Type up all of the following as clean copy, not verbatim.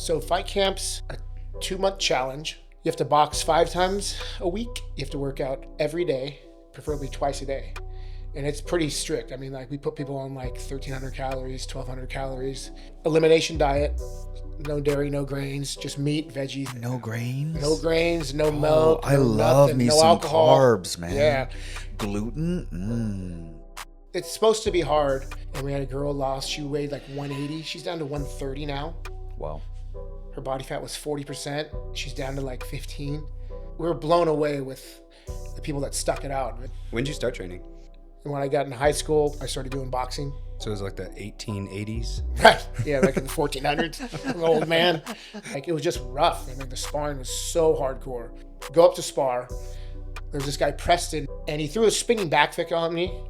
So fight camp's a 2-month challenge. You have to box 5 times a week. You have to work out every day, preferably twice a day. And it's pretty strict. I mean, like, we put people on like 1,300 calories, 1,200 calories. Elimination diet, no dairy, no grains, just meat, veggies. No grains? No grains, no milk, I no love nothing, me no some alcohol. carbs, man. Yeah. Gluten? It's supposed to be hard. And we had a girl lost. She weighed like 180. She's down to 130 now. Wow. Her body fat was 40%. She's down to like 15. We were blown away with the people that stuck it out. When did you start training? And when I got in high school, I started doing boxing. So it was like the 1880s? Right. Yeah, like in the 1400s. I'm an old man. Like, it was just rough. I mean, the sparring was so hardcore. Go up to spar. There's this guy, Preston, and he threw a spinning back kick on me.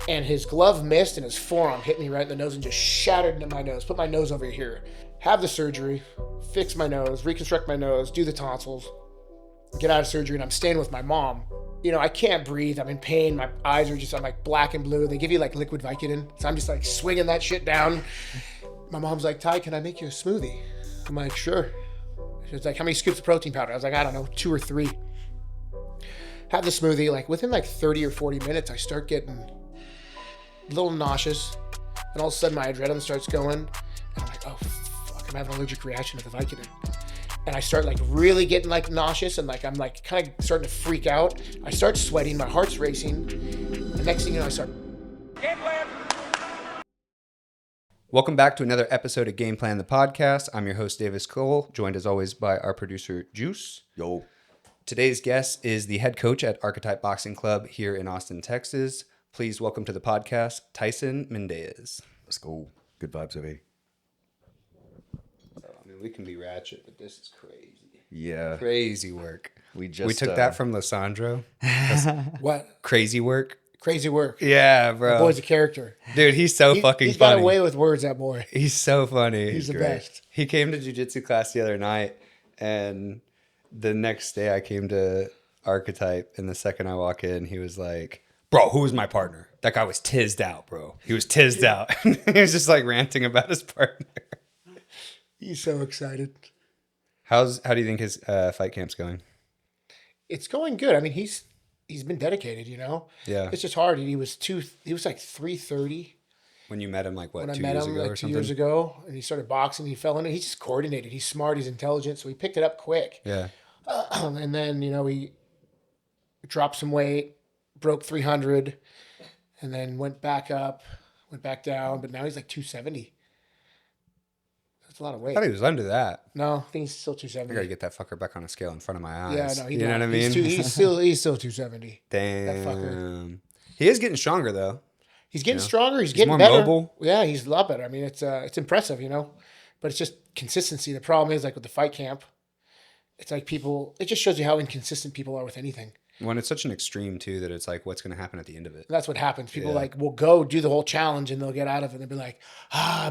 And his glove missed and his forearm hit me right in the nose and just shattered into my nose. Put my nose over here. Have the surgery, fix my nose, reconstruct my nose, do the tonsils, get out of surgery, and I'm staying with my mom. You know, I can't breathe. I'm in pain. My eyes are just, I'm like black and blue. They give you like liquid Vicodin. So I'm just like swinging that shit down. My mom's like, Ty, can I make you a smoothie? I'm like, sure. She's like, how many scoops of protein powder? I was like, I don't know, 2 or 3. Have the smoothie. Like within like 30 or 40 minutes, I start getting a little nauseous. And all of a sudden my adrenaline starts going. And I'm like, oh, fuck, I'm having an allergic reaction to the Vicodin. And I start like really getting like nauseous and like I'm like kind of starting to freak out. I start sweating, my heart's racing. The next thing you know, I start. Welcome back to another episode of Game Plan the Podcast. I'm your host, Davis Cole, joined as always by our producer, Juice. Yo. Today's guest is the head coach at Archetype Boxing Club here in Austin, Texas. Please welcome to the podcast, Tyson Mendeas. Let's go. Good vibes, baby. I mean, we can be ratchet, but this is crazy. Yeah. Crazy work. We took that from Lissandro. What? Crazy work. Crazy work. Yeah, bro. That boy's a character. Dude, he's so fucking he's funny. Got away with words, that boy. He's so funny. He's the great. best. He came to jiu-jitsu class the other night, and the next day I came to Archetype, and the second I walk in, he was like, bro, who was my partner? That guy was tizzed out, bro. He was tizzed out. He was just like ranting about his partner. He's so excited. How do you think his fight camp's going? It's going good. I mean, he's been dedicated, you know? Yeah. It's just hard. He was like 330 When you met him, like what, when I 2 met years him, ago like or 2 something? years ago, and he started boxing. He fell in it. He's just coordinated. He's smart. He's intelligent. So he picked it up quick. Yeah. And then, you know, he dropped some weight, broke 300, and then went back up, went back down. But now he's like 270. That's a lot of I weight. thought he was under that. No, I think he's still I 270. gotta get that fucker back on a scale in front of my eyes. Yeah, no, you know what I mean? He's still 270. Damn. That fucker. He is getting stronger though. He's getting Yeah. stronger. He's getting more better. mobile. Yeah, he's a lot better. I mean, it's impressive, you know, but it's just consistency. The problem is like with the fight camp, it's like people. It just shows you how inconsistent people are with anything. When it's such an extreme too that it's like, what's going to happen at the end of it? And that's what happens. People Yeah. like will go do the whole challenge and they'll get out of it and they'll be like,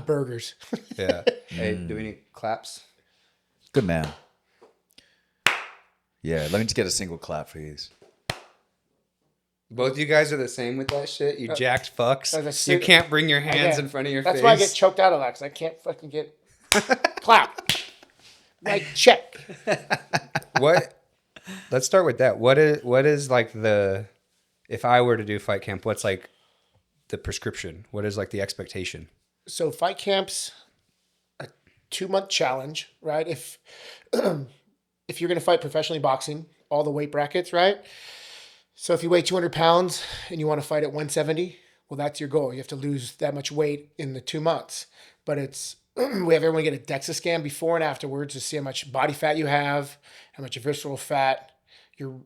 burgers. Yeah. Hey, do we need claps? Good man. Yeah, let me just get a single clap for these. Both you guys are the same with that shit. You jacked fucks. You can't bring your hands in front of your face. That's why I get choked out a lot because I can't fucking get clap. Like check. What? Let's start with that. What is like if I were to do fight camp, what's like the prescription? What is like the expectation? So fight camp's a 2-month challenge, right? If you're going to fight professionally boxing, all the weight brackets, right? So if you weigh 200 pounds and you want to fight at 170, well, that's your goal. You have to lose that much weight in the 2 months. But it's we have everyone get a DEXA scan before and afterwards to see how much body fat you have, how much visceral fat, your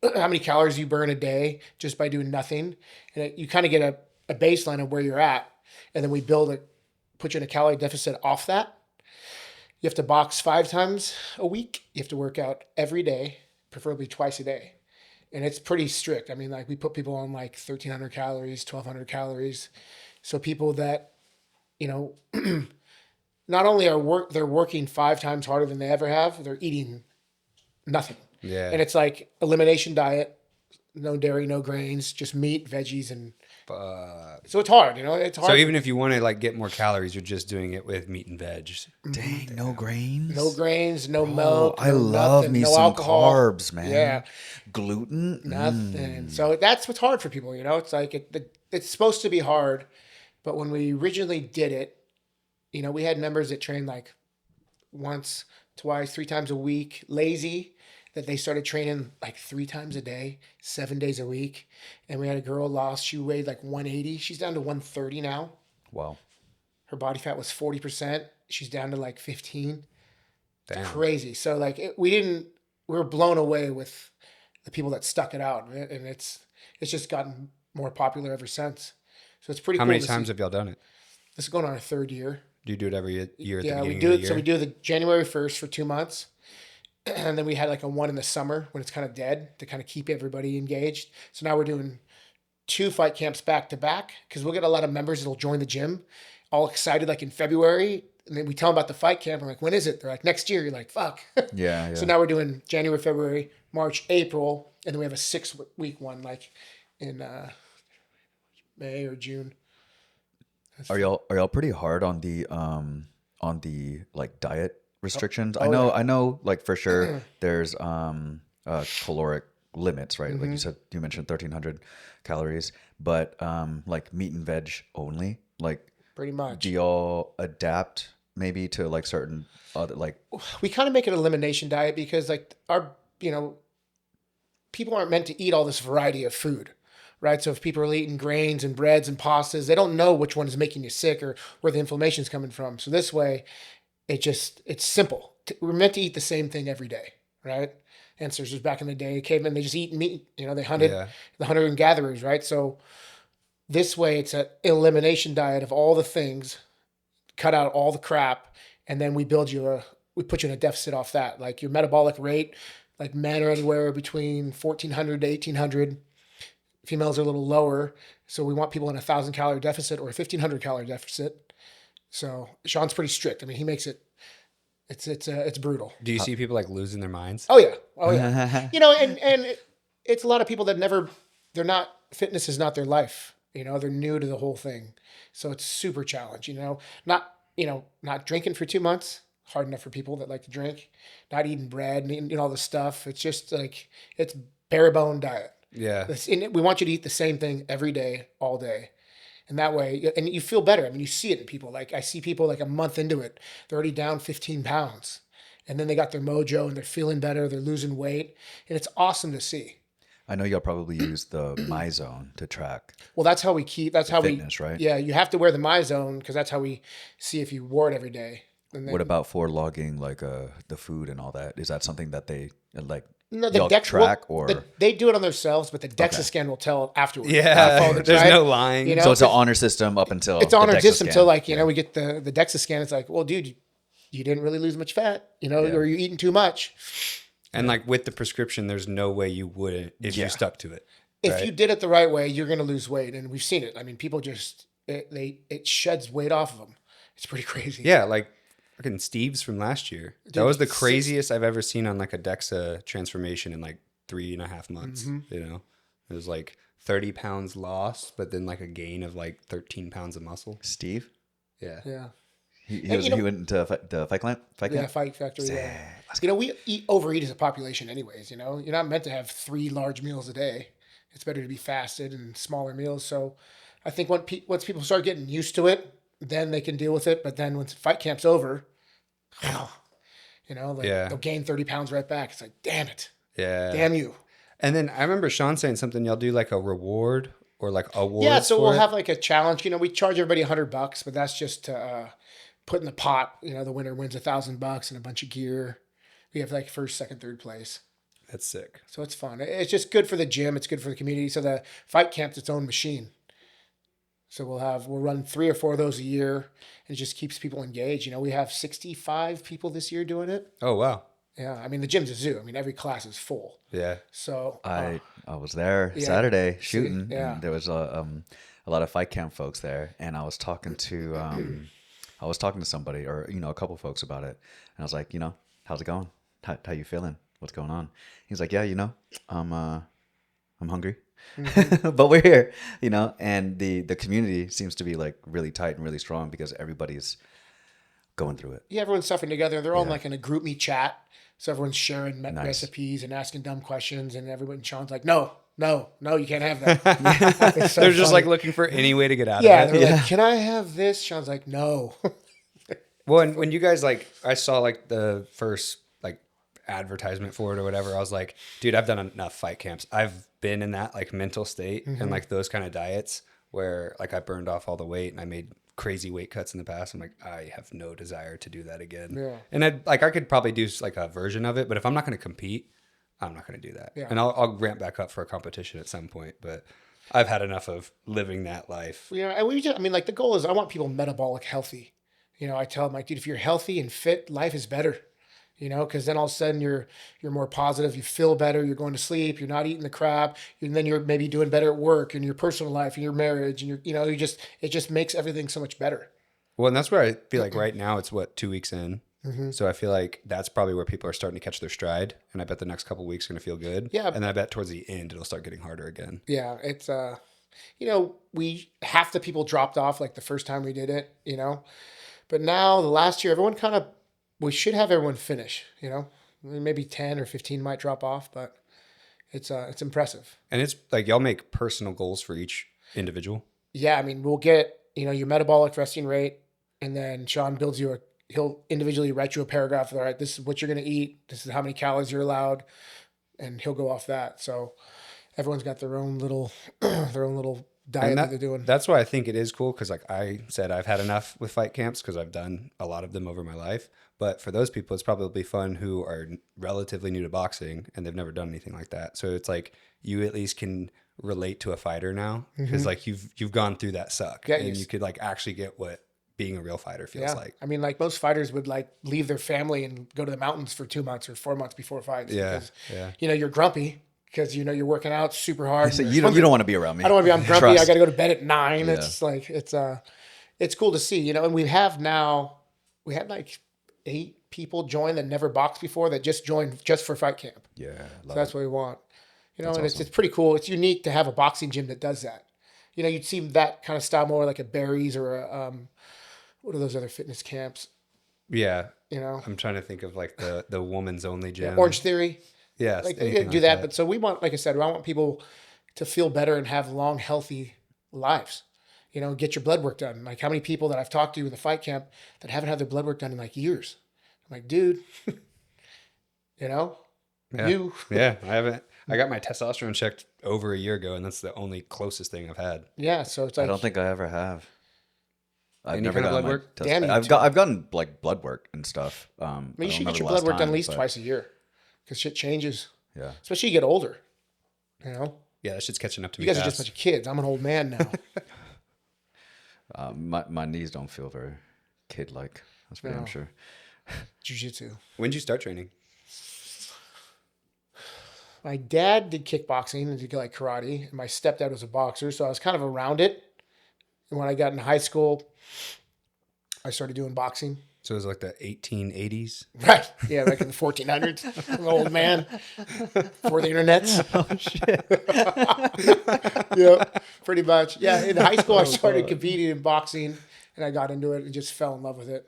how many calories you burn a day just by doing nothing. And you kind of get a baseline of where you're at. And then we put you in a calorie deficit off that. You have to box 5 times a week. You have to work out every day, preferably twice a day. And it's pretty strict. I mean, like we put people on like 1,300 calories, 1,200 calories. So people that, you know, not only they're working 5 times harder than they ever have, they're eating nothing. Yeah. And it's like elimination diet, no dairy, no grains, just meat, veggies, and So it's hard, it's hard. So even if you want to like get more calories, you're just doing it with meat and veg. Dang, no grains. No grains, no milk, I no love nothing, me no some alcohol. carbs, man. Yeah. Gluten. Nothing. So that's what's hard for people, It's like it's supposed to be hard, but when we originally did it, we had members that trained like once, twice, 3 times a week, lazy, that they started training like 3 times a day, 7 days a week. And we had a girl lost, she weighed like 180. She's down to 130 now. Wow. Her body fat was 40%. She's down to like 15. Damn. Crazy. So like we were blown away with the people that stuck it out, and it's just gotten more popular ever since. So it's pretty How cool. many times have y'all done it? This is going on our 3rd year. Do you do it every year at the Yeah, we beginning do of it. the year? So we do the January 1st for 2 months. And then we had like a one in the summer when it's kind of dead to kind of keep everybody engaged. So now we're doing 2 fight camps back to back because we'll get a lot of members that'll join the gym all excited like in February. And then we tell them about the fight camp. I'm like, when is it? They're like, next year. You're like, fuck. Yeah. So now we're doing January, February, March, April. And then we have a 6-week one like in May or June. Are y'all pretty hard on the like diet restrictions? I yeah. know like for sure there's caloric limits, right? Like you mentioned 1,300 calories, but like meat and veg only. Like Pretty much. do y'all adapt maybe to like certain other like We kind of make it an elimination diet because like our people aren't meant to eat all this variety of food, right? So if people are eating grains and breads and pastas, they don't know which one is making you sick or where the inflammation is coming from. So this way, it's simple. We're meant to eat the same thing every day, right? Ancestors back in the day, cavemen, they just eat meat. They hunted, the hunter and gatherers, right? So this way, it's an elimination diet of all the things, cut out all the crap, and then we put you in a deficit off that. Like your metabolic rate, like men are anywhere between 1,400 to 1,800. Females are a little lower. So we want people in a 1,000 calorie deficit or a 1,500 calorie deficit. So Sean's pretty strict. I mean, he makes it's brutal. Do you see people like losing their minds? Oh yeah. And it's a lot of people that fitness is not their life. They're new to the whole thing. So it's super challenge, not drinking for 2 months, hard enough for people that like to drink, not eating bread and eating all this stuff. It's just like, it's bare bone diet. Yeah. We want you to eat the same thing every day, all day. And that way, and you feel better. I mean, you see it in people. Like I see people like a month into it, they're already down 15 pounds. And then they got their mojo and they're feeling better. They're losing weight. And it's awesome to see. I know y'all probably use the MyZone to track. Well, that's how we keep, fitness, right? Yeah, you have to wear the MyZone because that's how we see if you wore it every day. And then, What about for logging like the food and all that? Is that something that they like no, y'all track or? They do it on themselves, but the DEXA scan will tell afterwards. Yeah, afterwards, there's right? no lying. So it's an honor system up until It's on the our DEXA system scan. until like, we get the DEXA scan. It's like, well, dude, you didn't really lose much fat, or you're eating too much. And like with the prescription, there's no way you wouldn't if you stuck to it. If you did it the right way, you're going to lose weight. And we've seen it. I mean, people just, it sheds weight off of them. It's pretty crazy. Yeah, like fucking Steve's from last year. That was the craziest I've ever seen on like a DEXA transformation in like 3.5 months. It was like 30 pounds lost, but then like a gain of like 13 pounds of muscle. Steve? Yeah. Yeah. He went into the fight camp? Yeah, Fight Factory. Yeah. We overeat as a population anyways, You're not meant to have 3 large meals a day. It's better to be fasted and smaller meals. So I think once people start getting used to it, then they can deal with it. But then once fight camp's over, they'll gain 30 pounds right back. It's like, damn it. Yeah. Damn you. And then I remember Sean saying something, y'all do like a reward or like awards. Yeah, so we'll have like a challenge. We charge everybody $100, but that's just to put in the pot. The winner wins $1,000 and a bunch of gear. We have like first, second, third place. That's sick. So it's fun. It's just good for the gym. It's good for the community. So the fight camp's its own machine. So we'll run 3 or 4 of those a year, and it just keeps people engaged. We have 65 people this year doing it. Oh wow. Yeah, I mean the gym's a zoo. I mean every class is full. Yeah. So I was there Saturday shooting. And there was a lot of fight camp folks there, and I was talking to somebody or a couple folks about it, and I was like, how's it going? How you feeling? What's going on? He's like, yeah, I'm hungry. but we're here, and the community seems to be like really tight and really strong because everybody's going through it. Yeah, everyone's suffering together. They're all like in a group me chat. So everyone's sharing Nice. recipes and asking dumb questions, and everyone, Sean's like, no, you can't have that. So they're just funny. like looking for any way to get out Yeah, of it. they're like, can I have this? Sean's like, no. Well, and when you guys like, I saw like the first like advertisement for it or whatever, I was like, dude, I've done enough fight camps. I've been in that like mental state and like those kind of diets where like I burned off all the weight and I made crazy weight cuts in the past. I'm like, I have no desire to do that again. Yeah. And I could probably do like a version of it, but if I'm not going to compete, I'm not going to do that. Yeah. And I'll ramp back up for a competition at some point, but I've had enough of living that life. Yeah, and like the goal is I want people metabolic healthy. I tell them like, dude, if you're healthy and fit, life is better. Because then all of a sudden you're more positive, you feel better, you're going to sleep, you're not eating the crap, and then you're maybe doing better at work and your personal life and your marriage, and it just makes everything so much better. Well, and that's where I feel like right now it's 2 weeks in. So I feel like that's probably where people are starting to catch their stride, and I bet the next couple of weeks are going to feel good. Yeah. And then I bet towards the end it'll start getting harder again. Yeah, it's we half the people dropped off like the first time we did it, but now the last year we should have everyone finish, maybe 10 or 15 might drop off, but it's impressive. And it's like y'all make personal goals for each individual. Yeah, I mean, we'll get, your metabolic resting rate, and then Sean he'll individually write you a paragraph. All right, this is what you're going to eat. This is how many calories you're allowed. And he'll go off that. So everyone's got their own little diet that they're doing. That's why I think it is cool. Cause like I said, I've had enough with fight camps cause I've done a lot of them over my life. But for those people, it's probably fun who are relatively new to boxing and they've never done anything like that. So it's like you at least can relate to a fighter now because like you've gone through that suck and you could like actually get what being a real fighter feels like. I mean, like most fighters would like leave their family and go to the mountains for 2 months or 4 months before fights. Yeah. Because, you're grumpy because, you're working out super hard. So you don't want to be around me. I don't want to be, I'm grumpy. Trust. I got to go to bed at 9. Yeah. It's like, it's cool to see, and we had like 8 people join that never boxed before that just joined just for fight camp. Yeah. So that's what we want, and awesome. it's pretty cool. It's unique to have a boxing gym that does that. You'd see that kind of style more like a Barry's or a, what are those other fitness camps? Yeah. I'm trying to think of like the woman's only gym. Orange Theory. Yeah. Like they do that. But so we want, like I said, I want people to feel better and have long, healthy lives. Get your blood work done. Like how many people that I've talked to in the fight camp that haven't had their blood work done in like years. I'm like, dude, Yeah. Yeah. I haven't. I got my testosterone checked over a year ago, and that's the only closest thing I've had. Yeah. So it's like, I don't think I ever have. I've Any never kind of gotten blood work? Damn you I've gotten like blood work and stuff. I mean, you should get your blood work done at least twice a year because shit changes. Yeah. Especially you get older. Yeah, that shit's catching up to me. You guys are just a bunch of kids. I'm an old man now. My knees don't feel very kid-like. That's for damn sure. Jiu-jitsu. When did you start training? My dad did kickboxing and did like karate, and my stepdad was a boxer, so I was kind of around it. And when I got in high school, I started doing boxing. So it was like the 1880s? Right. Yeah, back in the 1400s. I'm an old man. Before the internets. Oh, shit. Yeah, pretty much. Yeah, in high school, I started competing in boxing, and I got into it and just fell in love with it.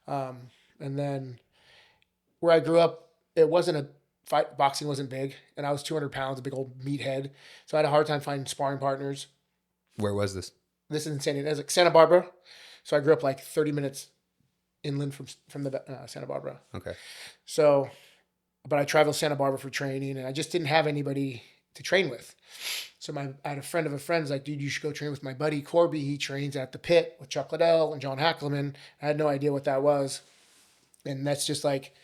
And then where I grew up, it wasn't a fight. Boxing wasn't big, and I was 200 pounds, a big old meathead. So I had a hard time finding sparring partners. Where was this? This is in Santa Barbara. So I grew up like 30 minutes inland from the Santa Barbara. Okay. So, but I traveled Santa Barbara for training, and I just didn't have anybody to train with. So I had a friend of a friend's like, dude, you should go train with my buddy Corby. He trains at the Pit with Chuck Liddell and John Hackleman. I had no idea what that was. And that's just like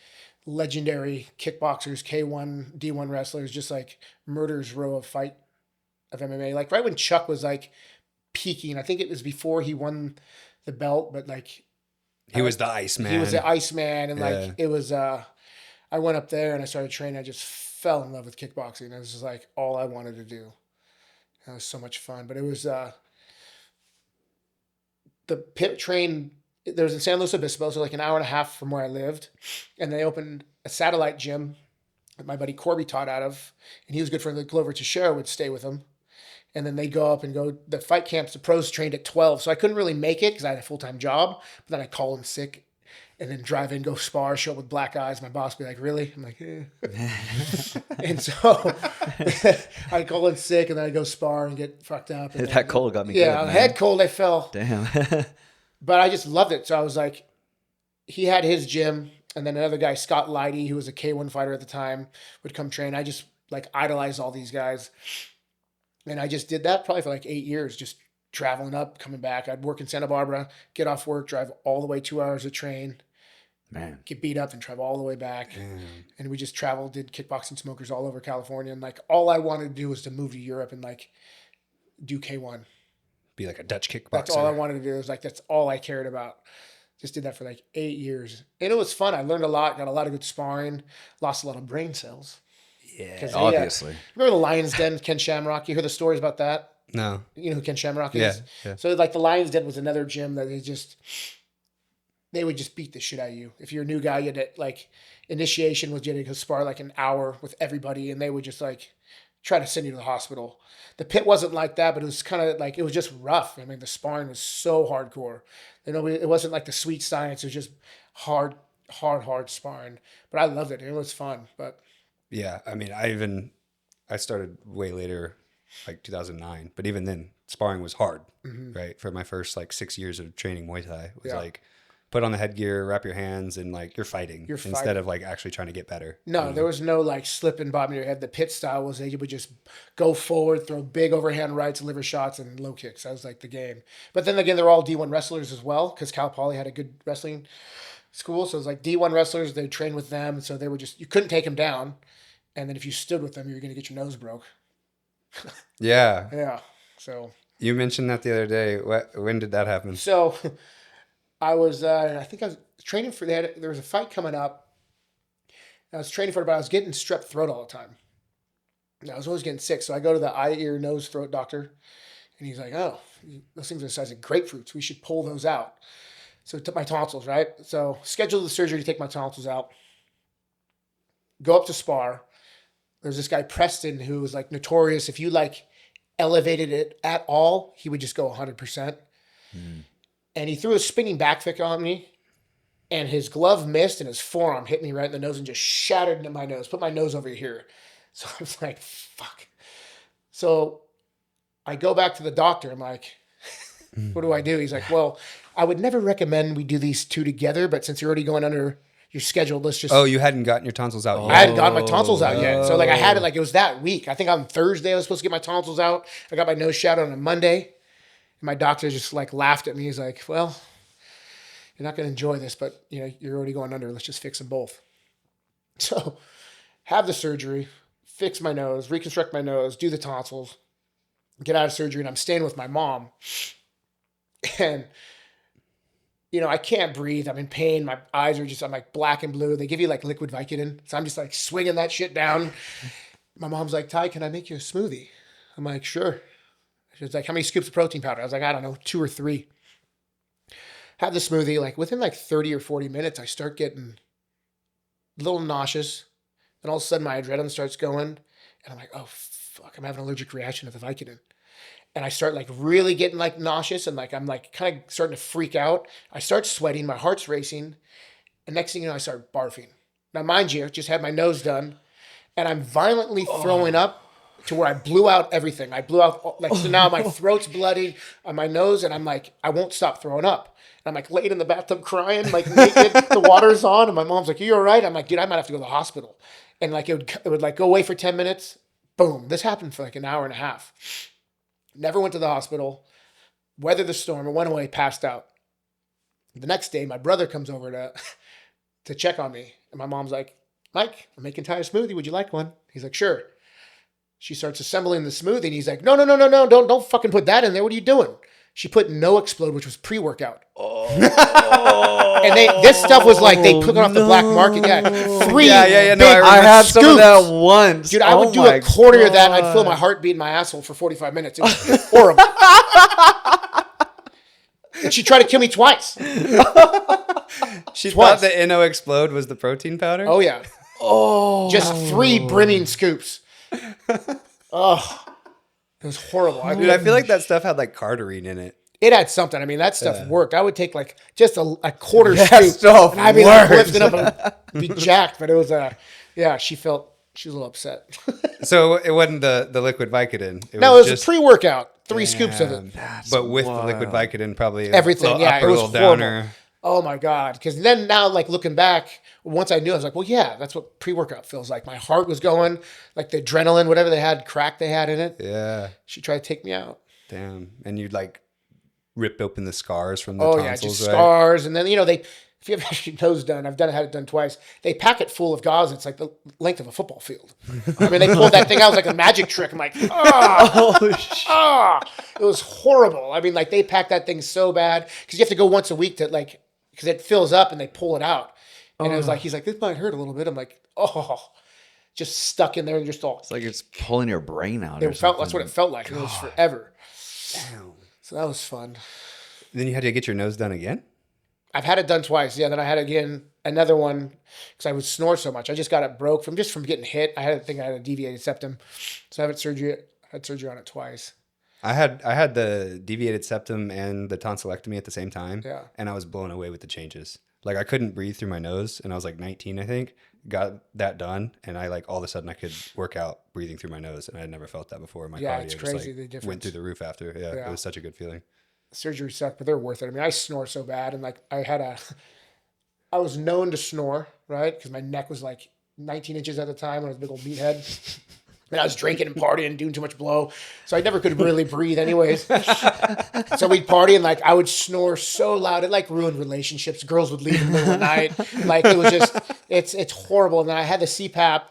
legendary kickboxers, K1, D1 wrestlers, just like murderer's row of MMA. Like right when Chuck was like peaking, I think it was before he won the belt, but like he was the Iceman. He was the Iceman, and like it was. I went up there and I started training. I just fell in love with kickboxing. It was just like all I wanted to do. It was so much fun. But it was the Pit train. There was in San Luis Obispo, so like an hour and a half from where I lived, and they opened a satellite gym that my buddy Corby taught out of, and he was good friends with Glover Teixeira would stay with him. And then they go up and go, the fight camps, the pros trained at 12. So I couldn't really make it because I had a full-time job. But then I'd call in sick and then drive in, go spar, show up with black eyes. My boss would be like, really? I'm like, And so I'd call in sick and then I'd go spar and get fucked up. And that cold got me good. I had cold, I fell. Damn. But I just loved it. So I was like, he had his gym. And then another guy, Scott Leidy, who was a K1 fighter at the time, would come train. I just like idolized all these guys. And I just did that probably for like 8 years, just traveling up, coming back. I'd work in Santa Barbara, get off work, drive all the way 2 hours to train, get beat up and travel all the way back. And we just traveled, did kickboxing smokers all over California. And like all I wanted to do was to move to Europe and like do K1. Be like a Dutch kickboxer. That's all I wanted to do. It was like, that's all I cared about. Just did that for like 8 years. And it was fun. I learned a lot, got a lot of good sparring, lost a lot of brain cells. Yeah, obviously. Remember the Lion's Den, Ken Shamrock? You heard the stories about that? No. You know who Ken Shamrock is? Yeah. So like the Lion's Den was another gym that they would just beat the shit out of you. If you're a new guy, you had to, like, initiation was you had to go spar like an hour with everybody, and they would just like try to send you to the hospital. The pit wasn't like that, but it was kind of like, it was just rough. I mean, the sparring was so hardcore. You know, it wasn't like the sweet science. It was just hard sparring. But I loved it. It was fun. But yeah, I mean, I started way later, like 2009. But even then, sparring was hard, right? For my first like 6 years of training Muay Thai, it was like put on the headgear, wrap your hands, and like you're fighting instead of like actually trying to get better. No, there was no like slip and bob in your head. The pit style was they would just go forward, throw big overhand rights, liver shots, and low kicks. That was like the game. But then again, they're all D1 wrestlers as well because Cal Poly had a good wrestling school. So it was like D1 wrestlers. They trained with them. So they were just, you couldn't take them down. And then if you stood with them, you were going to get your nose broke. Yeah. Yeah. So you mentioned that the other day. When did that happen? So I was, I think I was training for that. There was a fight coming up. I was training for it, but I was getting strep throat all the time. And I was always getting sick. So I go to the eye, ear, nose, throat doctor. And he's like, oh, those things are the size of grapefruits. We should pull those out. So I took my tonsils, right? So scheduled the surgery to take my tonsils out. Go up to spar. There's this guy, Preston, who was like notorious. If you like elevated it at all, he would just go 100%. And he threw a spinning back kick on me, and his glove missed, and his forearm hit me right in the nose and just shattered into my nose, put my nose over here. So I was like, fuck. So I go back to the doctor. I'm like, what do I do? He's like, well, I would never recommend we do these two together, but since you're already going under your schedule, let's just... Oh, you hadn't gotten your tonsils out yet? I hadn't gotten my tonsils out yet. So like I had it, like it was that week. I think on Thursday I was supposed to get my tonsils out. I got my nose shot on a Monday. And my doctor just like laughed at me. He's like, well, you're not going to enjoy this, but you know, you're already going under. Let's just fix them both. So have the surgery, fix my nose, reconstruct my nose, do the tonsils, get out of surgery. And I'm staying with my mom. And, you know, I can't breathe. I'm in pain. My eyes are just, I'm like black and blue. They give you like liquid Vicodin. So I'm just like swinging that shit down. My mom's like, Ty, can I make you a smoothie? I'm like, sure. She's like, how many scoops of protein powder? I was like, I don't know, 2 or 3. Have the smoothie. Like within like 30 or 40 minutes, I start getting a little nauseous. Then all of a sudden my adrenaline starts going. And I'm like, oh, fuck, I'm having an allergic reaction to the Vicodin. And I start like really getting like nauseous and like I'm like kind of starting to freak out. I start sweating. My heart's racing. And next thing you know, I start barfing. Now, mind you, I just had my nose done. And I'm violently throwing up to where I blew out everything. I blew out, like, so now my throat's bloody on my nose, and I'm like, I won't stop throwing up. And I'm like laid in the bathtub crying, like naked, the water's on, and my mom's like, are you all right? I'm like, dude, I might have to go to the hospital. And like, it would like go away for 10 minutes. Boom. This happened for like an hour and a half. Never went to the hospital, weathered the storm, and went away, passed out. The next day, my brother comes over to check on me, and my mom's like, Mike, I'm making Ty a smoothie. Would you like one? He's like, sure. She starts assembling the smoothie, and he's like, no, don't fucking put that in there. What are you doing? She put No Explode, which was pre-workout. Oh. And this stuff was like, they put it off the black market. Yeah. 3 big No, I had scoops. some of that once. Dude, I would do a quarter of that, and I'd feel my heart beat in my asshole for 45 minutes. It was horrible. And she tried to kill me twice. She thought the No Explode was the protein powder? Oh, yeah. Oh. Just 3 brimming scoops. Oh. It was horrible. Dude, I feel like that stuff had like cardarine in it. It had something. I mean, that stuff worked. I would take like just a quarter That scoop, stuff and I'd be like works. lifting up and be jacked. But it was she was a little upset. So it wasn't the liquid Vicodin. It was just a pre-workout, 3 scoops of it. But with the liquid Vicodin, probably everything. Yeah, it was horrible. Downer. Oh my God. Because then now, like looking back, once I knew, I was like, well, yeah, that's what pre-workout feels like. My heart was going, like the adrenaline, whatever they had, crack they had in it. Yeah. She tried to take me out. Damn. And you'd like rip open the scars from the tonsils, yeah, just right? scars. And then, if you ever had your nose done, had it done twice, they pack it full of gauze. It's like the length of a football field. I mean, they pulled that thing out. It was like a magic trick. I'm like, it was horrible. I mean, like they packed that thing so bad because you have to go once a week to like, because it fills up and they pull it out. And it was like, he's like, this might hurt a little bit. I'm like, just stuck in there and just all. It's like it's pulling your brain out. That's what it felt like. God. It was forever. Damn. So that was fun. Then you had to get your nose done again? I've had it done twice. Yeah, then I had again another one because I would snore so much. I just got it broke from getting hit. I had a deviated septum, so I had surgery on it twice. I had the deviated septum and the tonsillectomy at the same time. Yeah, and I was blown away with the changes. Like I couldn't breathe through my nose, and I was like 19, I think. Got that done, and I like all of a sudden I could work out breathing through my nose, and I had never felt that before. My cardio it's crazy. Just, like, the difference went through the roof after. Yeah, it was such a good feeling. Surgery sucked, but they're worth it. I mean, I snore so bad, and like I was known to snore, right? Because my neck was like 19 inches at the time when I was a big old meathead. And I was drinking and partying and doing too much blow. So I never could really breathe anyways. So we'd party and like I would snore so loud. It like ruined relationships. Girls would leave in the middle of the night. Like it was just, it's horrible. And then I had the CPAP.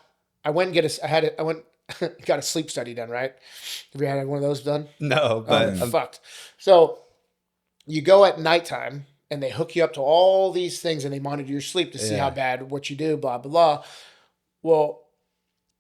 I went and got a sleep study done, right? Have you had one of those done? No, but I'm fucked. So you go at nighttime and they hook you up to all these things and they monitor your sleep to see how bad, what you do, blah, blah, blah. Well,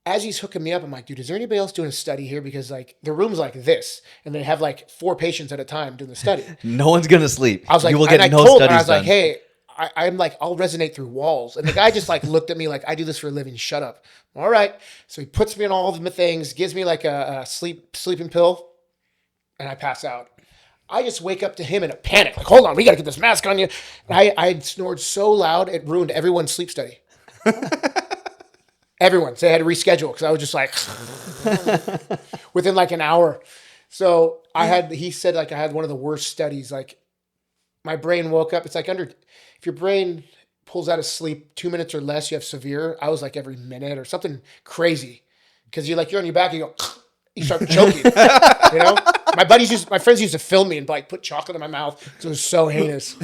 as he's hooking me up, I'm like, dude, is there anybody else doing a study here? Because like the room's like this, and they have like 4 patients at a time doing the study. No one's gonna sleep. I was like, you will get no studies done. I was like, hey, I'm like, I'll resonate through walls. And the guy just like looked at me like, I do this for a living. Shut up. All right. So he puts me on all the things, gives me like a sleeping pill, and I pass out. I just wake up to him in a panic. Like, hold on, we got to get this mask on you. And I snored so loud, it ruined everyone's sleep study. Everyone. So they had to reschedule because I was just like within like an hour. So he said like I had one of the worst studies. Like my brain woke up. It's like if your brain pulls out of sleep 2 minutes or less, you have severe. I was like every minute or something crazy because you're on your back and you start choking, you know? My friends used to film me and like put chocolate in my mouth. So it was so heinous.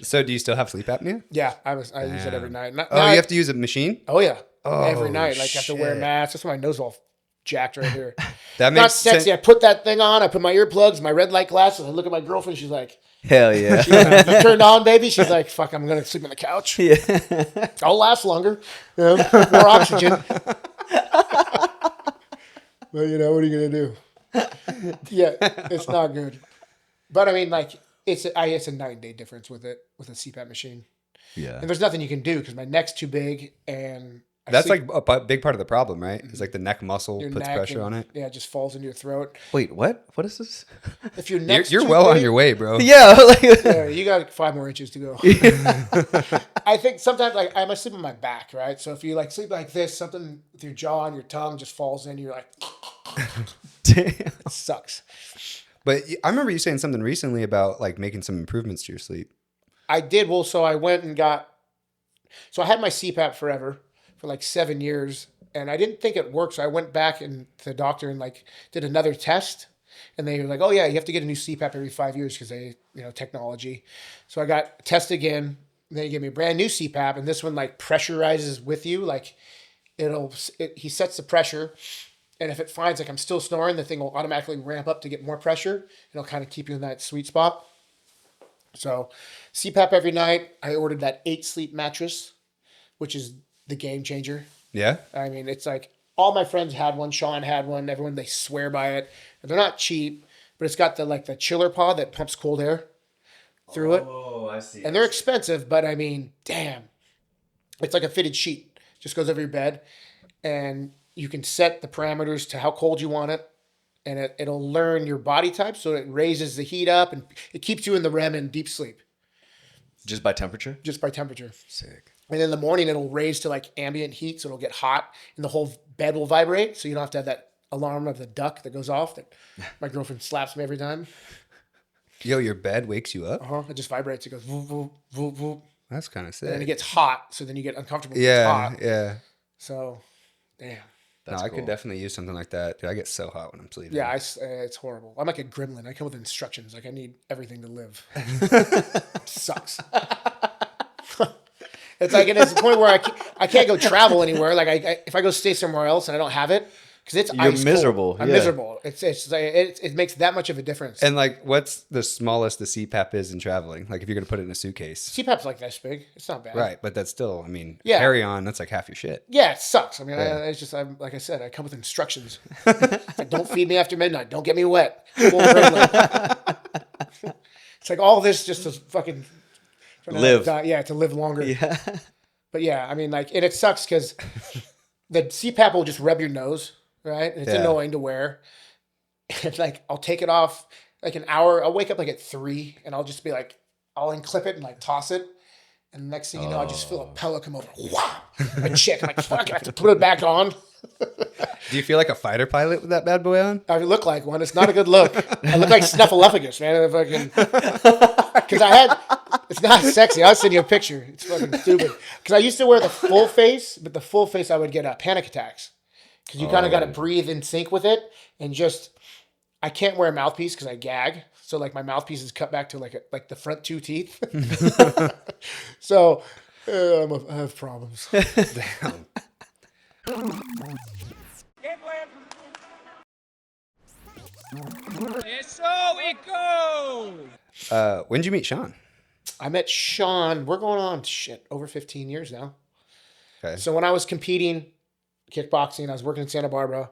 So do you still have sleep apnea? Yeah, I use it every night. You have to use a machine? Oh yeah. Every night. Like I have to wear a mask. That's why my nose is all jacked right here. That makes not sexy. Sense. I put that thing on. I put my earplugs, my red light glasses. I look at my girlfriend. She's like, hell yeah. You turned on, baby? She's like, fuck, I'm going to sleep on the couch. Yeah. I'll last longer. You know, more oxygen. Well, you know, what are you going to do? Yeah, it's not good. But I mean, like, it's a night and day difference with a CPAP machine. Yeah. And there's nothing you can do because my neck's too big and that's like a big part of the problem, right? It's like the neck muscle puts pressure on it. Yeah, it just falls into your throat. Wait, what? What is this? If your neck's you're too well big, on your way, bro. Yeah. Yeah, you got 5 more inches to go. I think sometimes like I must sleep on my back, right? So if you like sleep like this, something with your jaw and your tongue just falls in. You're like, damn, it sucks. But I remember you saying something recently about like making some improvements to your sleep. I did. Well, so I went and I had my CPAP forever for like 7 years, and I didn't think it worked. So I went back and to the doctor and like did another test, and they were like, "Oh yeah, you have to get a new CPAP every 5 years because technology." So I got tested again. And then he gave me a brand new CPAP, and this one like pressurizes with you. Like he sets the pressure. And if it finds like I'm still snoring, the thing will automatically ramp up to get more pressure. And it'll kind of keep you in that sweet spot. So CPAP every night. I ordered that 8 sleep mattress, which is the game changer. Yeah. I mean, it's like all my friends had one. Sean had one. Everyone, they swear by it. And they're not cheap, but it's got the chiller pod that pumps cold air through it. Oh, I see. And they're expensive, but I mean, damn. It's like a fitted sheet. Just goes over your bed. And you can set the parameters to how cold you want it. and it'll learn your body type. So it raises the heat up and it keeps you in the REM and deep sleep. Just by temperature? Just by temperature. Sick. And in the morning, it'll raise to like ambient heat. So it'll get hot and the whole bed will vibrate. So you don't have to have that alarm of the duck that goes off that my girlfriend slaps me every time. Yo, your bed wakes you up? It just vibrates. It goes whoop, whoop, whoop, whoop. That's kind of sick. And then it gets hot. So then you get uncomfortable. Yeah, It's hot. yeah. So, damn. I could definitely use something like that. Dude, I get so hot when I'm sleeping. Yeah, it's horrible. I'm like a gremlin. I come with instructions. Like I need everything to live. It sucks. It's like, and it's the point where I can't go travel anywhere. Like if I go stay somewhere else and I don't have it, because you're miserable. I'm miserable. It makes that much of a difference. And like, what's the smallest the CPAP is in traveling? Like if you're going to put it in a suitcase. CPAP's like this big. It's not bad. Right. But that's still, I mean, carry on. That's like half your shit. Yeah, it sucks. I mean, it's just, like I said, I come with instructions. It's like, don't feed me after midnight. Don't get me wet. It's like all this just to fucking live. To live longer. Yeah. But yeah, I mean, like, and it sucks because the CPAP will just rub your nose, right? And it's annoying to wear. And like, I'll take it off like an hour. I'll wake up like at 3 and I'll just be like, I'll unclip it and like toss it. And the next thing you know, I just feel a pellet come over. Wow. My chick. I'm like, fuck, I have to put it back on. Do you feel like a fighter pilot with that bad boy on? I look like one. It's not a good look. I look like Snuffleupagus, man. Because it's not sexy. I'll send you a picture. It's fucking stupid. Because I used to wear the full face, but the full face I would get panic attacks. Because you kind of got to breathe in sync with it. And I can't wear a mouthpiece because I gag. So like my mouthpiece is cut back to like the front 2 teeth. So I have problems. Damn. When did you meet Sean? I met Sean. We're going on over 15 years now. Okay. So when I was competing kickboxing, I was working in Santa Barbara.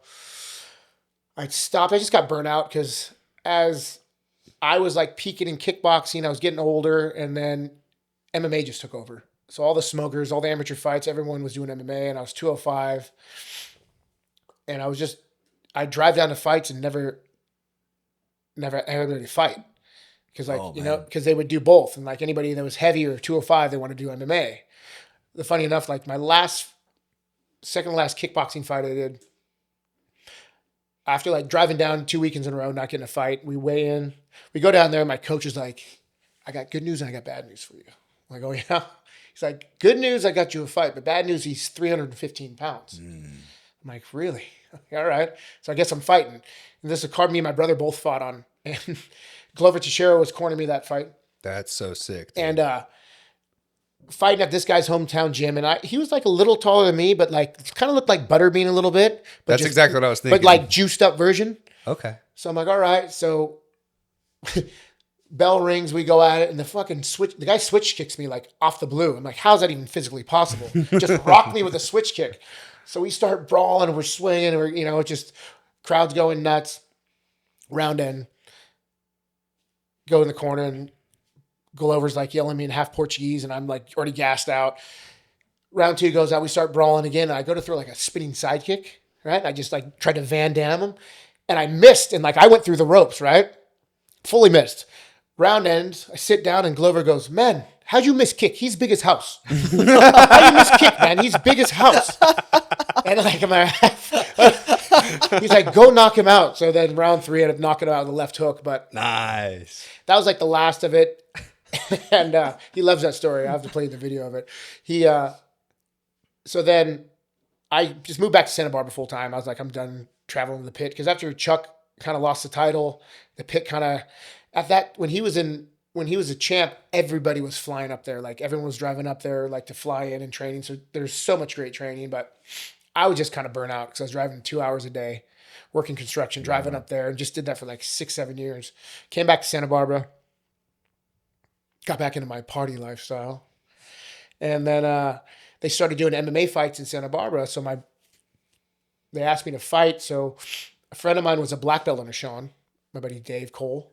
I stopped. I just got burnt out because as I was like peaking in kickboxing, I was getting older, and then MMA just took over. So all the smokers, all the amateur fights, everyone was doing MMA, and I was 205. And I'd drive down to fights and never anybody fight. Because because they would do both. And like anybody that was heavier, 205, they wanted to do MMA. Funny enough, like my second to last kickboxing fight I did, after like driving down 2 weekends in a row, not getting a fight, we weigh in. We go down there, and my coach is like, I got good news and I got bad news for you. I'm like, oh yeah? He's like, good news, I got you a fight, but bad news, he's 315 pounds. I'm like, really? All right. So I guess I'm fighting. And this is a card me and my brother both fought on. And Glover Teixeira was cornering me that fight. That's so sick. Dude. And fighting at this guy's hometown gym. And he was like a little taller than me, but like kind of looked like Butterbean a little bit. But That's exactly what I was thinking. But like juiced up version. Okay. So I'm like, all right. So bell rings, we go at it, and the guy switch kicks me like off the blue. I'm like, how's that even physically possible? Just rocked me with a switch kick. So we start brawling, we're swinging, we're, just crowd's going nuts. Round end, go in the corner, and Glover's like yelling at me in half Portuguese, and I'm like already gassed out. Round 2 goes out, we start brawling again, and I go to throw like a spinning side kick, right? And I just like tried to Van Damme him, and I missed, and like I went through the ropes, right? Fully missed. Round ends, I sit down, and Glover goes, man, how'd you miss kick? He's big as house. How'd you miss kick, man? He's big as house. And like, he's like, go knock him out. So then round 3, I ended up knocking him out with the left hook. But nice. That was like the last of it. And he loves that story. I have to play the video of it. So then I just moved back to Santa Barbara full time. I was like, I'm done traveling the pit. Because after Chuck kind of lost the title, the pit kind of, when he was a champ, everybody was flying up there. Like everyone was driving up there like to fly in and training. So there's so much great training, but I was just kind of burnt out because I was driving 2 hours a day, working construction, driving up there, and just did that for like 6-7 years. Came back to Santa Barbara, got back into my party lifestyle. And then they started doing MMA fights in Santa Barbara. So they asked me to fight. So a friend of mine was a black belt under Sean, my buddy Dave Cole.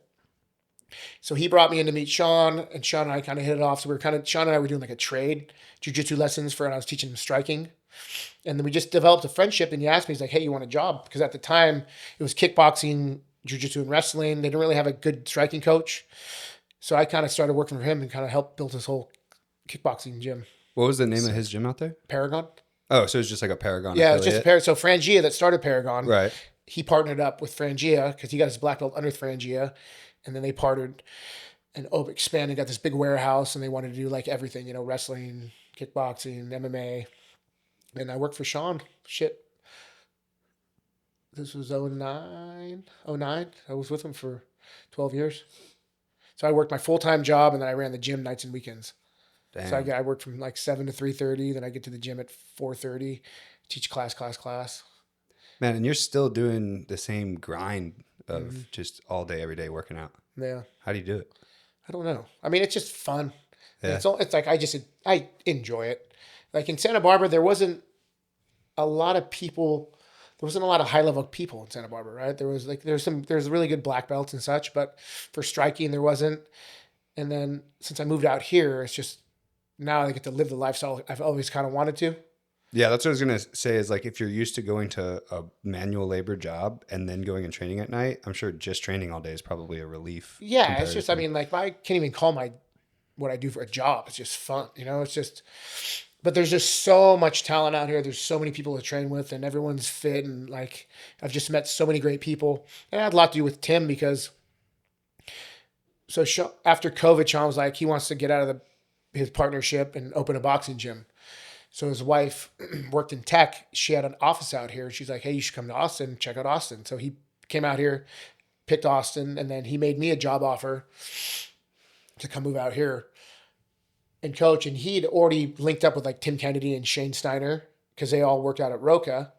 So he brought me in to meet Sean, and Sean and I kind of hit it off. So Sean and I were doing like a trade, jiu-jitsu lessons and I was teaching him striking. And then we just developed a friendship, and he asked me, he's like, hey, you want a job? Because at the time it was kickboxing, jiu-jitsu, and wrestling. They didn't really have a good striking coach. So I kind of started working for him and kind of helped build his whole kickboxing gym. What was the name of his gym out there? Paragon. Oh, so it's just like a Paragon Yeah, affiliate? it's just Paragon. So Frangia that started Paragon. Right. He partnered up with Frangia because he got his black belt under Frangia. And then they partnered and expanded, got this big warehouse, and they wanted to do like everything, you know, wrestling, kickboxing, MMA. And I worked for Sean. Shit. This was 09. I was with him for 12 years. So I worked my full-time job, and then I ran the gym nights and weekends. Damn. So I worked from like 7 to 3:30. Then I get to the gym at 4:30, teach class. Man, and you're still doing the same grind of just all day, every day working out. Yeah. How do you do it? I don't know. I mean, it's just fun. Yeah. It's like I enjoy it. Like in Santa Barbara, there wasn't a lot of people. There wasn't a lot of high level people in Santa Barbara, right? There's really good black belts and such, but for striking there wasn't. And then since I moved out here, it's just now I get to live the lifestyle I've always kind of wanted to. Yeah, that's what I was gonna say. Is like if you're used to going to a manual labor job and then going and training at night, I'm sure just training all day is probably a relief. Yeah, it's just, I mean, like I can't even call what I do for a job. It's just fun, you know. It's just. But there's just so much talent out here. There's so many people to train with, and everyone's fit. And like, I've just met so many great people. And I had a lot to do with Tim because. So after COVID, Sean was like, he wants to get out of his partnership and open a boxing gym. So his wife worked in tech. She had an office out here. She's like, hey, you should come to Austin, check out Austin. So he came out here, picked Austin, and then he made me a job offer to come move out here and coach. And he'd already linked up with like Tim Kennedy and Shane Steiner because they all worked out at Roca.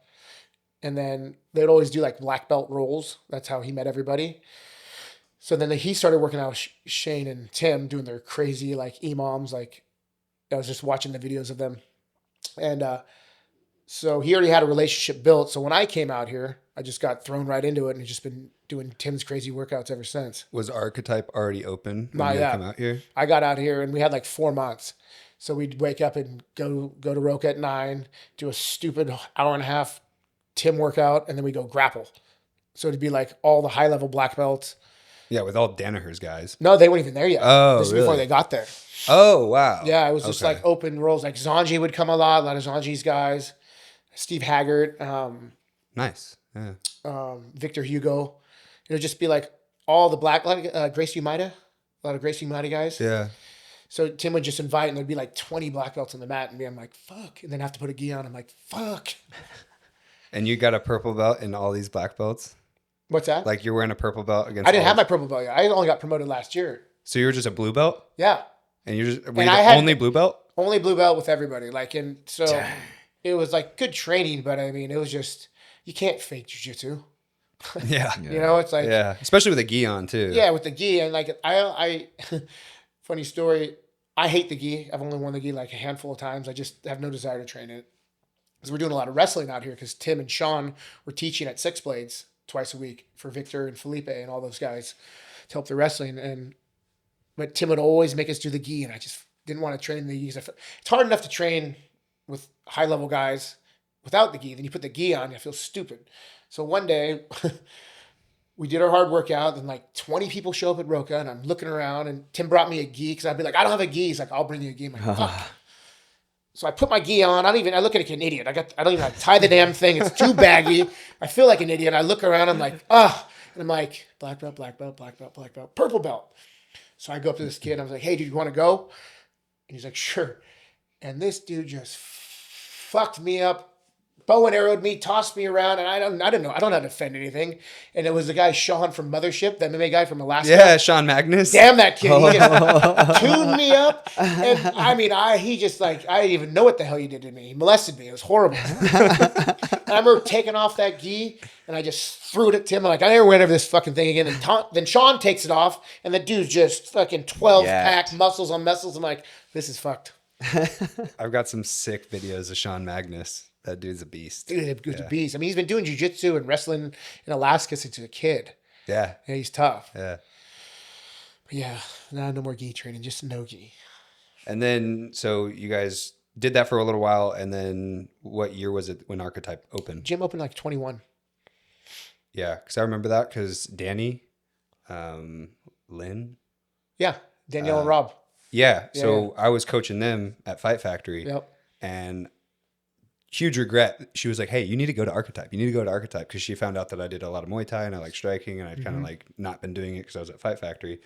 And then they'd always do like black belt rolls. That's how he met everybody. So then he started working out with Shane and Tim doing their crazy like EMOMs. Like I was just watching the videos of them. And so he already had a relationship built. So when I came out here, I just got thrown right into it and just been doing Tim's crazy workouts ever since. Was Archetype already open when Not you yet. come out here? I got out here and we had like 4 months. So we'd wake up and go to Roca at 9, do a stupid hour and a half Tim workout, and then we go grapple. So it'd be like all the high level black belts. Yeah, with all Danaher's guys. No, they weren't even there yet. Oh, This is really? before they got there. Oh, wow. Yeah, it was just like open rolls. Like Zanji would come a lot of Zanji's guys. Steve Haggart. Nice. Yeah. Victor Hugo. It would just be like all the black, like Grace Umida. A lot of Grace Umida guys. Yeah. So Tim would just invite, and there'd be like 20 black belts on the mat, and I'm like, fuck. And then have to put a gi on. I'm like, fuck. And you got a purple belt in all these black belts? What's that? Like you're wearing a purple belt against I didn't have my purple belt yet. I only got promoted last year. So you were just a blue belt? Yeah. And you're just only blue belt? Only blue belt with everybody. Like, and so it was like good training, but I mean, it was just, you can't fake jiu-jitsu. Yeah. You know, it's like, yeah, especially with a gi on too. Yeah, with the gi. And like, I funny story, I hate the gi. I've only worn the gi like a handful of times. I just have no desire to train it. Because we're doing a lot of wrestling out here because Tim and Sean were teaching at Six Blades twice a week for Victor and Felipe and all those guys to help the wrestling. But Tim would always make us do the gi, and I just didn't want to train the gi. It's hard enough to train with high-level guys without the gi. Then you put the gi on, I feel stupid. So one day, we did our hard workout, and like 20 people show up at Roca, and I'm looking around, and Tim brought me a gi because I'd be like, I don't have a gi. He's like, I'll bring you a gi. I'm like, fuck. So I put my gi on. I look like an idiot. I don't even have to tie the damn thing. It's too baggy. I feel like an idiot. I look around. I'm like, and I'm like, black belt, black belt, black belt, black belt, purple belt. So I go up to this kid. And I was like, hey, dude, you want to go? And he's like, sure. And this dude just fucked me up, bow and arrowed me, tossed me around, and I don't know. I don't know how to defend anything. And it was the guy Sean from Mothership, the MMA guy from Alaska. Yeah, Sean Magnus. Damn that kid! He just tuned me up, and I mean, he just like I didn't even know what the hell he did to me. He molested me. It was horrible. And I remember taking off that gi, and I just threw it at Tim. I'm like, I never wear this fucking thing again. And then Sean takes it off, and the dude's just fucking 12-pack muscles on muscles. I'm like, this is fucked. I've got some sick videos of Sean Magnus. That dude's a beast. Dude, he's a beast. I mean, he's been doing jiu-jitsu and wrestling in Alaska since he was a kid. Yeah. Yeah, he's tough. Yeah. Yeah, no more gi training, just no gi. And then, so you guys did that for a little while, and then what year was it when Archetype opened? Gym opened like 21. Yeah, because I remember that because Danny, Lynn. Yeah, Danielle and Rob. Yeah, so I was coaching them at Fight Factory. Yep. And huge regret. She was like, "Hey, you need to go to Archetype. You need to go to Archetype," because she found out that I did a lot of Muay Thai and I like striking, and I'd kind of like not been doing it because I was at Fight Factory,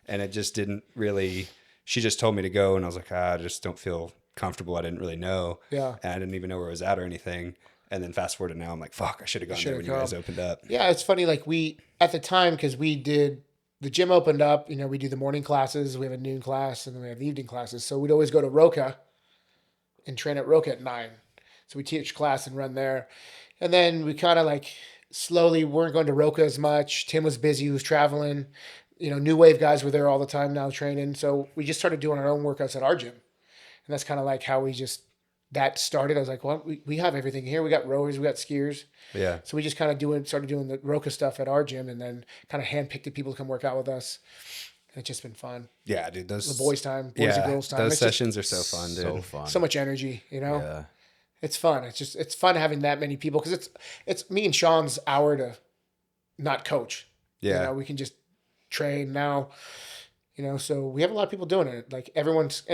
and it just didn't really. She just told me to go, and I was like, I just don't feel comfortable. I didn't really know, and I didn't even know where it was at or anything. And then fast forward to now, I'm like, fuck, I should have gone there when you guys opened up. Yeah, it's funny. Like we at the time, because we did the gym opened up. You know, we do the morning classes. We have a noon class, and then we have the evening classes. So we'd always go to Roca and train at Roca at 9. So we teach class and run there. And then we kind of like slowly weren't going to Roca as much. Tim was busy, he was traveling. You know, New Wave guys were there all the time now training. So we just started doing our own workouts at our gym. And that's kind of like how that started. I was like, well, we have everything here. We got rowers, we got skiers. Yeah. So we just kind of started doing the Roca stuff at our gym, and then kind of handpicked people to come work out with us. And it's just been fun. Yeah, dude. The boys' time, boys and girls' time. Those sessions are so fun, dude. So fun. So much energy, you know? Yeah. It's fun. It's fun having that many people because it's me and Sean's hour to not coach. Yeah. You know, we can just train now, you know, so we have a lot of people doing it. Like everyone's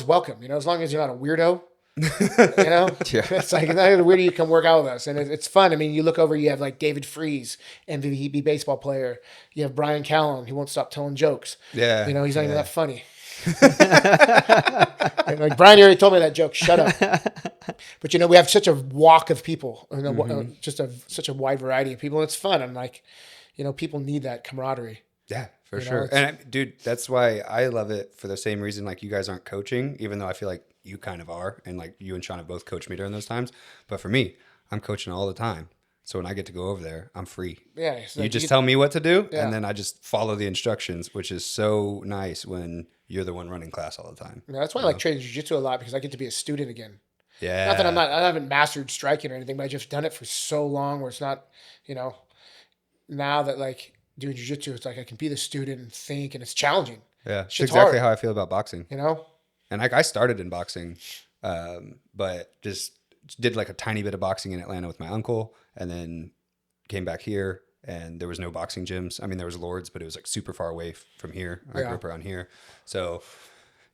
welcome, you know, as long as you're not a weirdo, you know, it's like, not a weirdo, you come work out with us. And it's fun. I mean, you look over, you have like David Freeze, MVP baseball player. You have Brian Callen. He won't stop telling jokes. Yeah. You know, he's not even that funny. Like Brian already told me that joke. Shut up. But you know, we have such a walk of people, you know, such a wide variety of people. It's fun. And like, you know, people need that camaraderie. Yeah, for sure. And dude, that's why I love it for the same reason. Like you guys aren't coaching, even though I feel like you kind of are. And like you and Sean have both coached me during those times. But for me, I'm coaching all the time. So when I get to go over there, I'm free. Yeah. You just tell me what to do, and then I just follow the instructions, which is so nice when you're the one running class all the time. Yeah, that's why I like training jiu-jitsu a lot, because I get to be a student again. Yeah. Not that I haven't mastered striking or anything, but I've just done it for so long where it's not, you know, now that like doing jiu-jitsu, it's like I can be the student and think, and it's challenging. Yeah. It's exactly how I feel about boxing. You know? And like I started in boxing, but just did like a tiny bit of boxing in Atlanta with my uncle, and then came back here, and there was no boxing gyms. I mean, there was Lord's, but it was like super far away from here. I grew up around here. So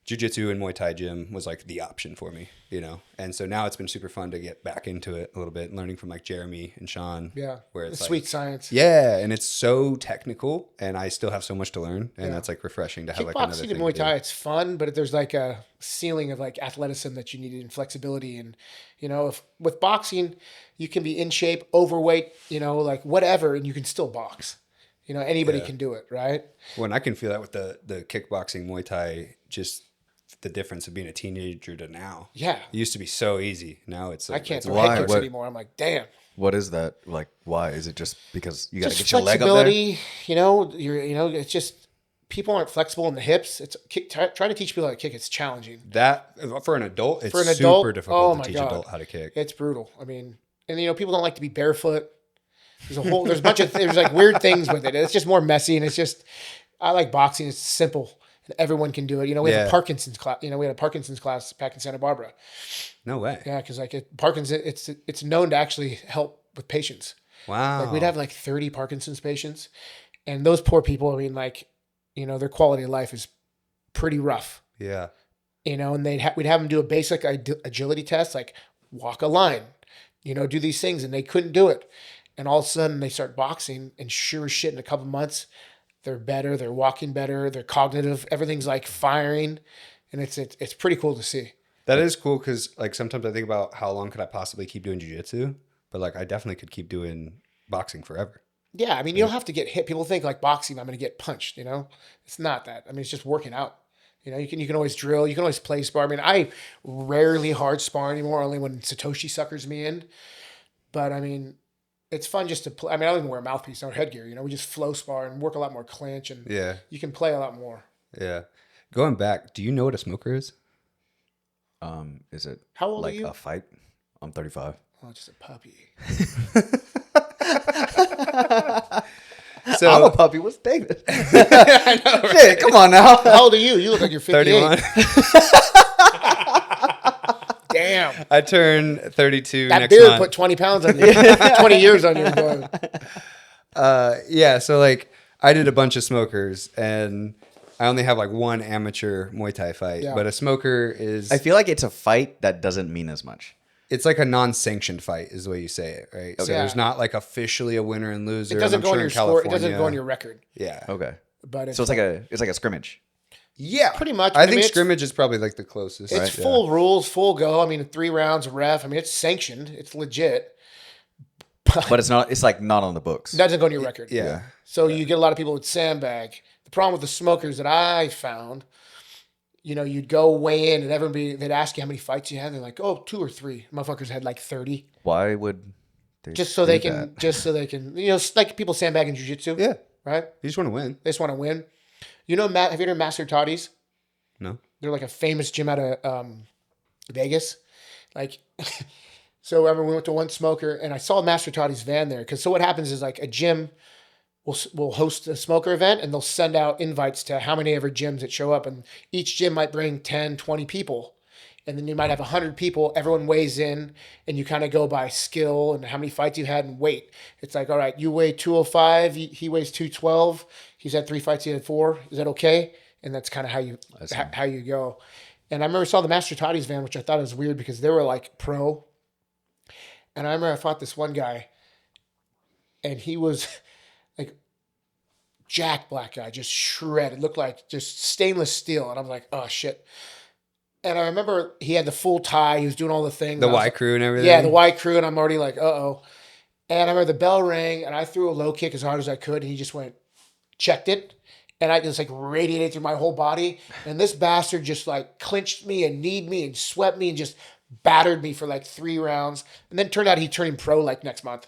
jiu-jitsu and Muay Thai gym was like the option for me, you know? And so now it's been super fun to get back into it a little bit and learning from like Jeremy and Sean. Yeah. Where it's sweet science. Yeah. And it's so technical, and I still have so much to learn. And that's like refreshing to have like another thing. Kickboxing and Muay Thai, it's fun, but there's like a ceiling of like athleticism that you need and flexibility. And, you know, if with boxing, you can be in shape, overweight, you know, like whatever, and you can still box. You know, anybody can do it, right? Well, and I can feel that with the kickboxing, Muay Thai, just the difference of being a teenager to now. Yeah. It used to be so easy. Now it's like, I can't do head kicks anymore. I'm like, damn. What is that? Like, why? Is it just because you got to Just get your leg up there? you know, it's just people aren't flexible in the hips. It's trying to teach people how to kick. It's challenging. That for an adult, it's super difficult to teach adult how to kick. It's brutal. I mean, and you know, people don't like to be barefoot. There's a bunch of there's like weird things with it. It's just more messy, and it's just I like boxing. It's simple. Everyone can do it. You know, we have a Parkinson's class. You know, we had a Parkinson's class back in Santa Barbara. No way. Yeah, because like Parkinson's, it's known to actually help with patients. Wow. Like we'd have like 30 Parkinson's patients, and those poor people. I mean, like, you know, their quality of life is pretty rough. Yeah. You know, and we'd have them do a basic agility test, like walk a line, you know, do these things, and they couldn't do it. And all of a sudden, they start boxing, and sure as shit, in a couple months, they're better, they're walking better, they're cognitive, everything's like firing, and it's pretty cool to see. That is cool, because like sometimes I think about how long could I possibly keep doing jiu-jitsu, but like I definitely could keep doing boxing forever. Yeah, I mean, you don't have to get hit. People think like boxing, I'm going to get punched, you know? It's not that. I mean, it's just working out. You know, you can always drill, you can always play spar. I mean, I rarely hard spar anymore, only when Satoshi suckers me in. But I mean, it's fun just to play. I mean, I don't even wear a mouthpiece or headgear. You know, we just flow spar and work a lot more clinch, and you can play a lot more. Yeah. Going back, do you know what a smoker is? Is it how old like are you? A fight? I'm 35. Oh, just a puppy. So I'm a puppy. What's David? I know, right? Shit, come on now. How old are you? You look like you're 58. 31. Damn. I turn 32 That next beard month. put 20 pounds on you. 20 years on you. Yeah, so like I did a bunch of smokers, and I only have like one amateur Muay Thai fight. Yeah. But a smoker is, I feel like it's a fight that doesn't mean as much. it's like a non-sanctioned fight, is the way you say it, right? So Yeah. there's not like officially a winner and loser. It doesn't I'm go on sure your in score. It California- doesn't go on your record. Yeah. Okay. But So it's like a scrimmage. Yeah, Pretty much. I I think mean, it's- scrimmage is probably like the closest. It's right? full rules, full go. I mean, 3 rounds ref. I mean, it's sanctioned. It's legit. But it's not. It's like not on the books. It doesn't go on your record. Yeah. So you get a lot of people with sandbag. The problem with the smokers that I found, you'd go weigh in and they'd ask you how many fights you had. They're like, 2 or 3. Motherfuckers had like 30. Why would they Just so do they can, that? like people sandbag in jiu-jitsu. Yeah. Right? You just want to win. They just want to win. Have you heard of Master Toddy's? No. They're like a famous gym out of Vegas. Like, so I remember we went to one smoker and I saw Master Toddy's van there. So what happens is like a gym will host a smoker event and they'll send out invites to how many ever gyms that show up. And each gym might bring 10, 20 people. And then you might have 100 people. Everyone weighs in and you kind of go by skill and how many fights you had and weight. It's like, all right, you weigh 205. He weighs 212. He's had 3 fights. He had 4. Is that okay? And that's kind of how you go. And I remember I saw the Master Toddy's van, which I thought was weird because they were like pro. And I remember I fought this one guy and he was like jack black guy, just shredded, looked like just stainless steel. And I'm like, oh shit. And I remember he had the full tie. He was doing all the things. The Wai Kru and everything. Yeah, the Wai Kru. And I'm already like, uh-oh. And I remember the bell rang and I threw a low kick as hard as I could. And he just checked it. And I just like radiated through my whole body. And this bastard just like clinched me and kneed me and swept me and just battered me for like 3 rounds. And then turned out he turned pro like next month.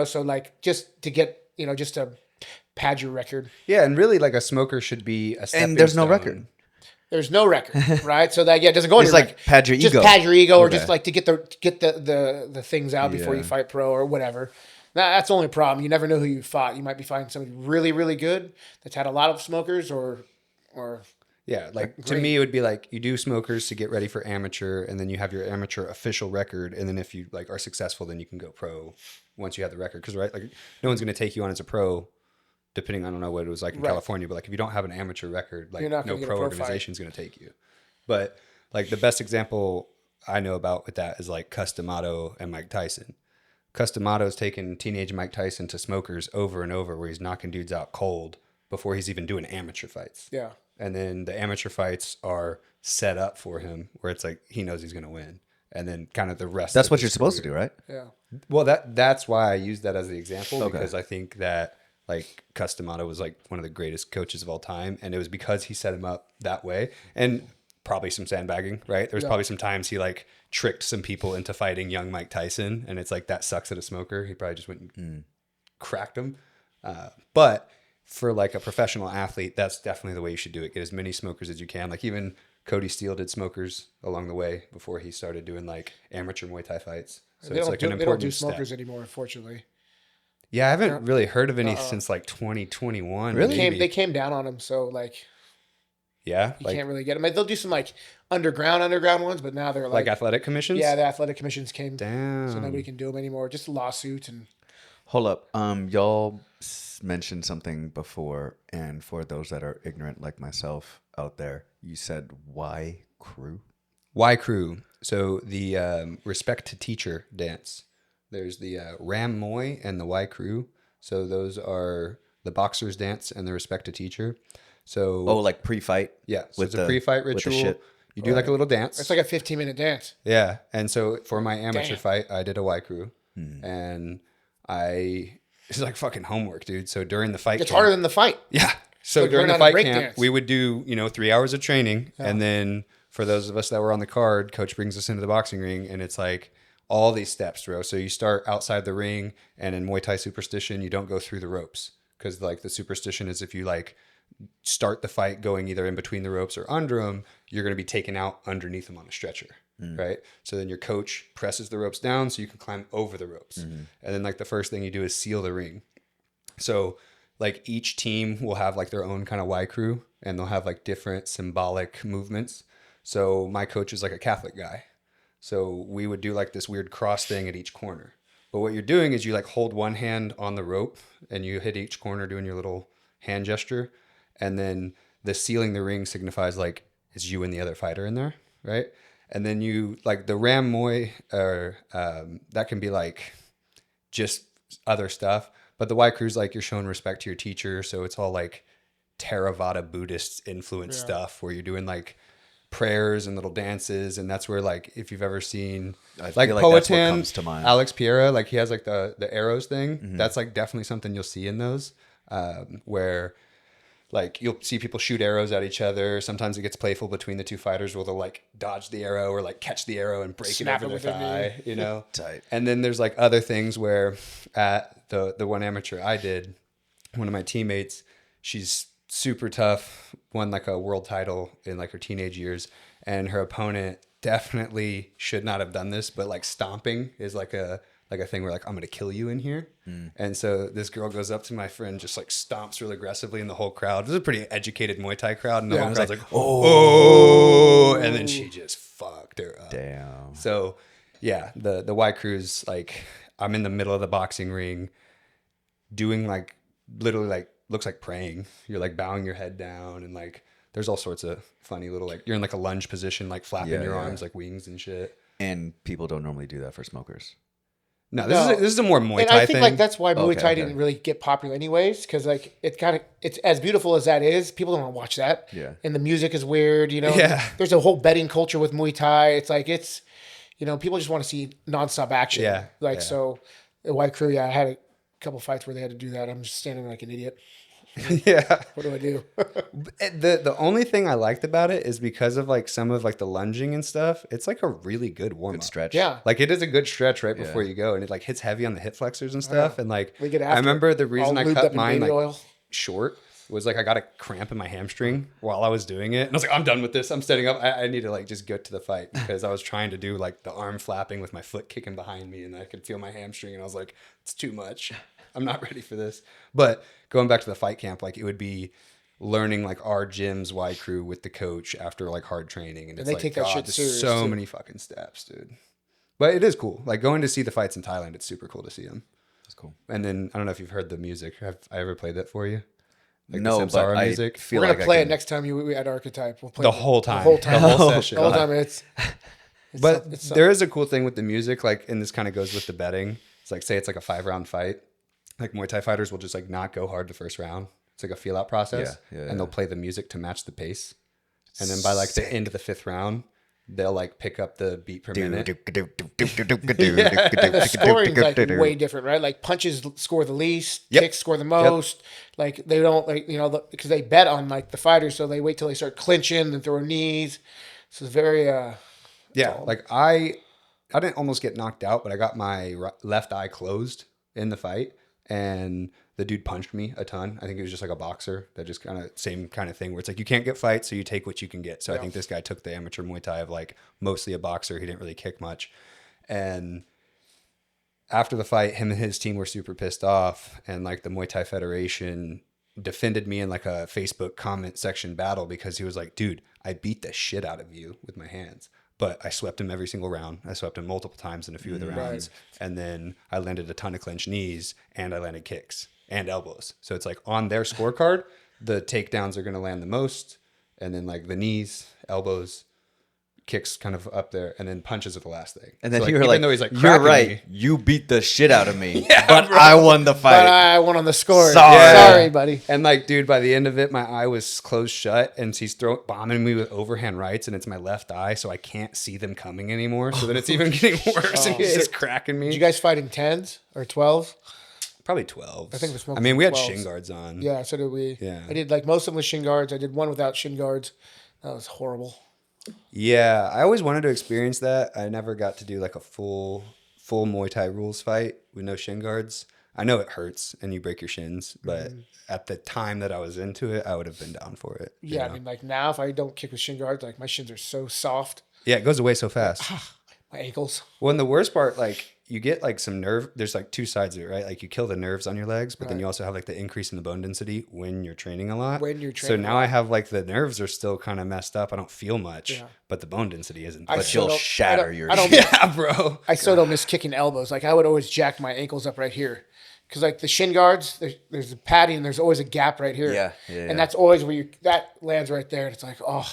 So like just to get, just to pad your record. Yeah, and really like a smoker should be a stepping And there's no stone. record. There's no record, right? So that it doesn't go on It's your like record. pad your ego. Just pad your ego, or Okay. just like to get the things out before you Yeah. fight pro or whatever. That's the only problem. You never know who you fought. You might be fighting somebody really, really good that's had a lot of smokers, or Yeah, like to Great. me, it would be like you do smokers to get ready for amateur, and then you have your amateur official record, and then if you like are successful, then you can go pro once you have the record. Because right, like no one's going to take you on as a pro, depending on I don't know what it was like in Right. California, but like if you don't have an amateur record, like You're not no gonna get a pro pro organization is going to take you. But like the best example I know about with that is like Customato and Mike Tyson. Customato's taken teenage Mike Tyson to smokers over and over, where he's knocking dudes out cold before he's even doing amateur fights. yeah. And then the amateur fights are set up for him where it's like he knows he's going to win. And then kind of the rest. That's of what his you're supposed to career. do, right? Yeah. Well, that's why I use that as the example, Okay. because I think that like Customato was like one of the greatest coaches of all time. And it was because he set him up that way. And probably some sandbagging, right? There was probably some times he like tricked some people into fighting young Mike Tyson. And it's like, that sucks at a smoker. He probably just went and cracked him. But for like a professional athlete, that's definitely the way you should do it. Get as many smokers as you can. Like even Cody Steele did smokers along the way before he started doing like amateur Muay Thai fights. So it's like an They don't important do step. smokers anymore, unfortunately. Yeah, I haven't really heard of any since like 2021. Really? maybe. They came down on them, so like Yeah, you like can't really get them. They'll do some like underground ones, but now they're like like athletic commissions. yeah, the athletic commissions came, Damn. so nobody can do them anymore. Just lawsuits and Hold up. Y'all mentioned something before, and for those that are ignorant like myself out there, you said Wai Kru. Wai Kru. So the respect to teacher dance. There's the Ram Moy and the Wai Kru. So those are the boxer's dance and the respect to teacher. So Oh, like pre-fight. yeah, so with it's a the- pre-fight with the ritual. shit. You do like a little dance. it's like a 15-minute dance. Yeah, and so for my amateur Damn. fight, I did a Wai Kru, and it's like fucking homework, dude. So during the fight, It's camp- harder than the fight. Yeah. So like during the learning how to fight break camp, dance. we would do 3 hours of training, and then for those of us that were on the card, coach brings us into the boxing ring, and it's like all these steps, bro. So you start outside the ring, and in Muay Thai superstition, you don't go through the ropes, because like the superstition is if you like start the fight going either in between the ropes or under them, you're going to be taken out underneath them on a stretcher, right? So then your coach presses the ropes down so you can climb over the ropes. And then like the first thing you do is seal the ring. So like each team will have like their own kind of Wai Kru, and they'll have like different symbolic movements. So my coach is like a Catholic guy. So we would do like this weird cross thing at each corner. But what you're doing is you like hold one hand on the rope and you hit each corner doing your little hand gesture. And then the sealing the ring signifies like it's you and the other fighter in there, right? And then you like the Ram Moi, or that can be like just other stuff. But the Wai Kru is like you're showing respect to your teacher. So it's all like Theravada Buddhist influence stuff where you're doing like prayers and little dances. And that's where like, if you've ever seen like Powhatan, Alex Piera, like he has like the arrows thing. Mm-hmm. That's like definitely something you'll see in those where like you'll see people shoot arrows at each other. Sometimes it gets playful between the two fighters where they'll like dodge the arrow or like catch the arrow and break it over their thigh, you know? Tight. And then there's like other things where at the one amateur I did, one of my teammates, she's super tough, won like a world title in like her teenage years. And her opponent definitely should not have done this, but like stomping is like a thing where like, I'm going to kill you in here. And so this girl goes up to my friend, just like stomps real aggressively in the whole crowd. It was a pretty educated Muay Thai crowd. And the whole crowd's like, oh, and then she just fucked her up. Damn. So yeah, the Wai Kru's like, I'm in the middle of the boxing ring doing like, literally like, looks like praying. You're like bowing your head down and like, there's all sorts of funny little, like you're in like a lunge position, like flapping your arms like wings and shit. And people don't normally do that for smokers. No, this is a more Muay Thai thing. And I think like that's why Muay Thai didn't really get popular anyways, because like it's as beautiful as that is, people don't want to watch that. Yeah. And the music is weird, you know. Yeah. There's a whole betting culture with Muay Thai. It's like you know, people just want to see nonstop action. Yeah. Like so, Wai Kru, I had a couple fights where they had to do that. I'm just standing like an idiot. Yeah. What do I do? The only thing I liked about it is because of like some of like the lunging and stuff, it's like a really good warm up stretch. Yeah. Like it is a good stretch right before you go, and it like hits heavy on the hip flexors and stuff. And like I remember the reason I cut mine like short was like I got a cramp in my hamstring while I was doing it. And I was like, I'm done with this. I'm setting up. I need to like just get to the fight because I was trying to do like the arm flapping with my foot kicking behind me, and I could feel my hamstring, and I was like, it's too much. I'm not ready for this. But going back to the fight camp, like it would be learning like our gym's Wai Kru with the coach after like hard training. And it's they like, take that shit serious so too. many fucking steps, dude. But it is cool. Like going to see the fights in Thailand, it's super cool to see them. That's cool. And then I don't know if you've heard the music. Have I ever played that for you? Like no, the but I music? feel We're like gonna play it next time we at Archetype. We'll play the whole time. The whole time. The whole session. The whole time. But there is a cool thing with the music, like, and this kind of goes with the betting. It's like, say it's like a 5-round fight. Like Muay Thai fighters will just like not go hard the first round. It's like a feel out process. And they'll play the music to match the pace. And then by like the end of the 5th round, they'll like pick up the beat per minute. The scoring's like way different, right? Like punches score the least, kicks score the most. Like they don't like, you know, because they bet on like the fighters, so they wait till they start clinching and throwing knees. So it's very like I didn't almost get knocked out, but I got my left eye closed in the fight, and the dude punched me a ton. I think he was just like a boxer that just kind of same kind of thing where it's like you can't get fights, so you take what you can get. So I think this guy took the amateur Muay Thai of like mostly a boxer. He didn't really kick much. And after the fight, him and his team were super pissed off, and like the Muay Thai Federation defended me in like a Facebook comment section battle because he was like, dude, I beat the shit out of you with my hands. But I swept him every single round. I swept him multiple times in a few of the rounds. And then I landed a ton of clenched knees, and I landed kicks and elbows. So it's like on their scorecard, the takedowns are going to land the most. And then like the knees, elbows, kicks kind of up there, and then punches are the last thing. And then so, like, you were even like, though he's like, you're right. me, you beat the shit out of me, but I won the fight. But I won on the score. Sorry. Sorry, buddy. And like, dude, by the end of it, my eye was closed shut, and he's bombing me with overhand rights, and it's my left eye, so I can't see them coming anymore. So then it's even getting worse, and he's just cracking me. Did you guys fight in 10s or 12s? Probably 12s. I think we're smoking. I mean, we had 12s. shin guards on. Yeah, so did we. Yeah. I did like most of them with shin guards. I did one without shin guards. That was horrible. Yeah, I always wanted to experience that. I never got to do like a full Muay Thai rules fight with no shin guards. I know it hurts and you break your shins, but at the time that I was into it, I would have been down for it. Yeah, I mean, like now if I don't kick with shin guards, like my shins are so soft. Yeah, it goes away so fast. My ankles. Well, and the worst part, like you get like some nerve. There's like two sides of it, right? Like you kill the nerves on your legs, but then you also have like the increase in the bone density when you're training a lot. So now I have like the nerves are still kind of messed up. I don't feel much, but the bone density isn't. But you'll shatter your. Yeah, bro. I still don't miss kicking elbows. Like I would always jack my ankles up right here. Because like the shin guards, there's a padding and there's always a gap right here. Yeah. And that's always where that lands right there. And it's like, oh.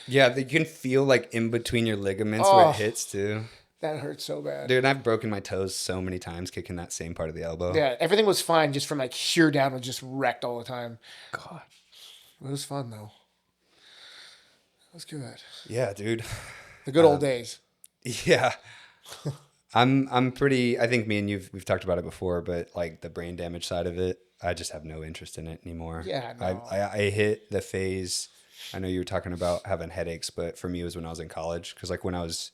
Yeah, you can feel like in between your ligaments where it hits too. That hurts so bad. Dude, I've broken my toes so many times kicking that same part of the elbow. Yeah, everything was fine just from like here down was just wrecked all the time. God. It was fun though. It was good. Yeah, dude. The good old days. Yeah. I'm pretty, I think me and we've talked about it before, but like the brain damage side of it, I just have no interest in it anymore. Yeah, no. I hit the phase. I know you were talking about having headaches, but for me it was when I was in college. Because like when I was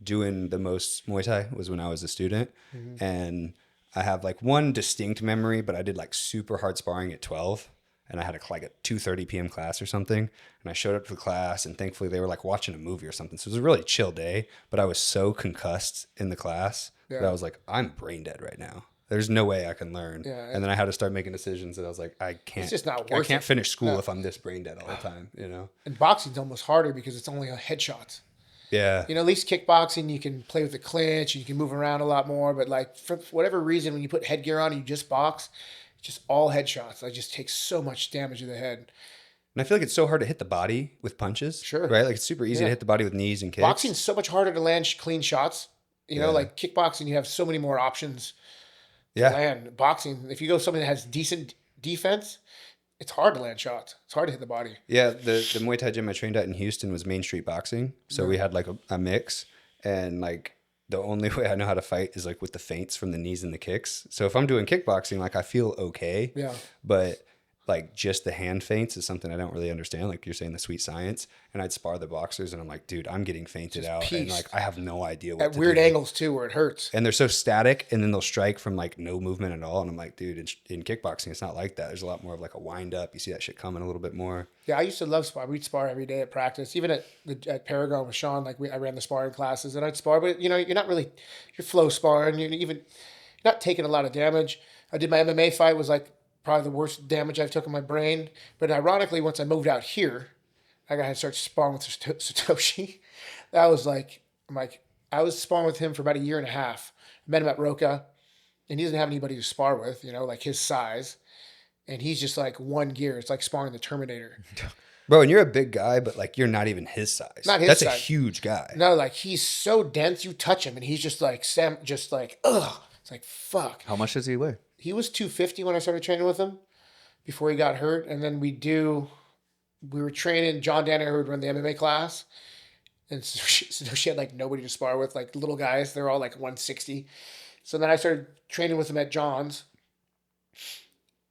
doing the most Muay Thai was when I was a student. Mm-hmm. And I have like one distinct memory, but I did like super hard sparring at 12. And I had like a 2:30 p.m. class or something. And I showed up to the class and thankfully they were like watching a movie or something. So it was a really chill day, but I was so concussed in the class that I was like, I'm brain dead right now. There's no way I can learn. Yeah, and then I had to start making decisions and I was like, I can't. It's just not worth I can't finish school if I'm this brain dead all the time, you know? And boxing's almost harder because it's only a headshot. Yeah. You know, at least kickboxing, you can play with the clinch, you can move around a lot more. But like for whatever reason, when you put headgear on and you just box, it's just all headshots. That just takes so much damage to the head. And I feel like it's so hard to hit the body with punches. Sure. Right? Like it's super easy to hit the body with knees and kicks. Boxing's so much harder to land clean shots. You know, like kickboxing, you have so many more options to land. Boxing, if you go something that has decent defense, it's hard to land shots. It's hard to hit the body. Yeah, the Muay Thai gym I trained at in Houston was Main Street Boxing. So we had like a mix. And like the only way I know how to fight is like with the feints from the knees and the kicks. So if I'm doing kickboxing, like I feel okay. Yeah. But like just the hand feints is something I don't really understand. Like you're saying the sweet science. And I'd spar the boxers and I'm like, dude, I'm getting feinted out. Pieced. And like I have no idea what at weird angles too where it hurts. And they're so static and then they'll strike from like no movement at all. And I'm like, dude, in kickboxing, it's not like that. There's a lot more of like a wind up. You see that shit coming a little bit more. Yeah, I used to love spar. We'd spar every day at practice. Even at Paragon with Sean, like I ran the sparring classes and I'd spar, but you know, you're flow sparring. You're not taking a lot of damage. I did my MMA fight, was like probably the worst damage I've took in my brain. But ironically, once I moved out here, I got to start sparring with Satoshi. That was like, I was sparring with him for about a year and a half. I met him at Roca, and he doesn't have anybody to spar with, you know, like his size. And he's just like one gear. It's like sparring the Terminator. Bro, and you're a big guy, but like you're not even his size. Not his That's size. A huge guy. No, like he's so dense, you touch him, and he's just like, ugh. It's like, fuck. How much does he weigh? He was 250 when I started training with him before he got hurt. And then we were training, John Danner would run the MMA class. And so she had like nobody to spar with, like little guys. They're all like 160. So then I started training with him at John's.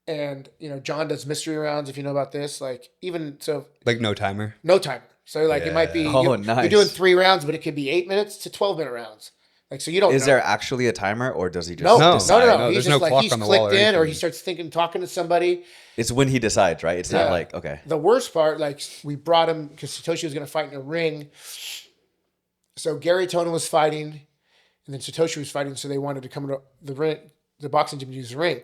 And, you know, John does mystery rounds, if you know about this. Like, even so. Like no timer? No timer. So, like, it might be. Nice. You're doing 3 rounds, but it could be 8 minutes to 12-minute rounds. Like, so you don't Is know. there actually a timer, or does he just decide? No. There's He's just no like, clock he's on the wall clicked or in, or anything. he starts talking to somebody. It's when he decides, right? It's not like, okay. The worst part, like, we brought him because Satoshi was going to fight in a ring. So Gary Tonin was fighting, and then Satoshi was fighting, so they wanted to come to the ring, the boxing gym to use the ring.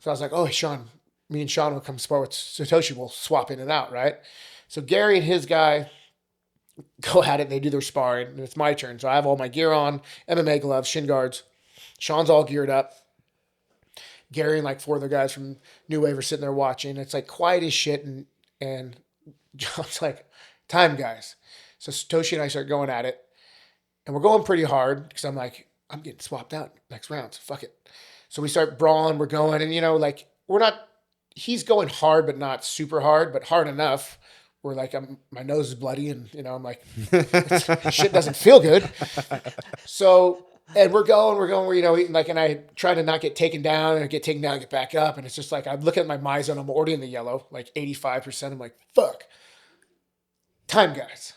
So I was like, oh, Sean, me and Sean will come spar with Satoshi. We'll swap in and out, right? So Gary and his guy go at it. They do their sparring, and it's my turn. So I have all my gear on, MMA gloves, shin guards. Sean's all geared up. Gary and like 4 other guys from New Wave are sitting there watching. It's like quiet as shit, and John's like, time, guys. So Satoshi and I start going at it, and we're going pretty hard because I'm like, I'm getting swapped out next round, so fuck it. So we start brawling, we're going, and you know, like he's going hard, but not super hard, but hard enough where like my nose is bloody, and you know, I'm like, shit doesn't feel good. So, and we're going, you know, like, and I try to not get taken down and get taken down and get back up. And it's just like, I'm looking at my my zone, I'm already in the yellow, like 85%. I'm like, fuck. Time, guys.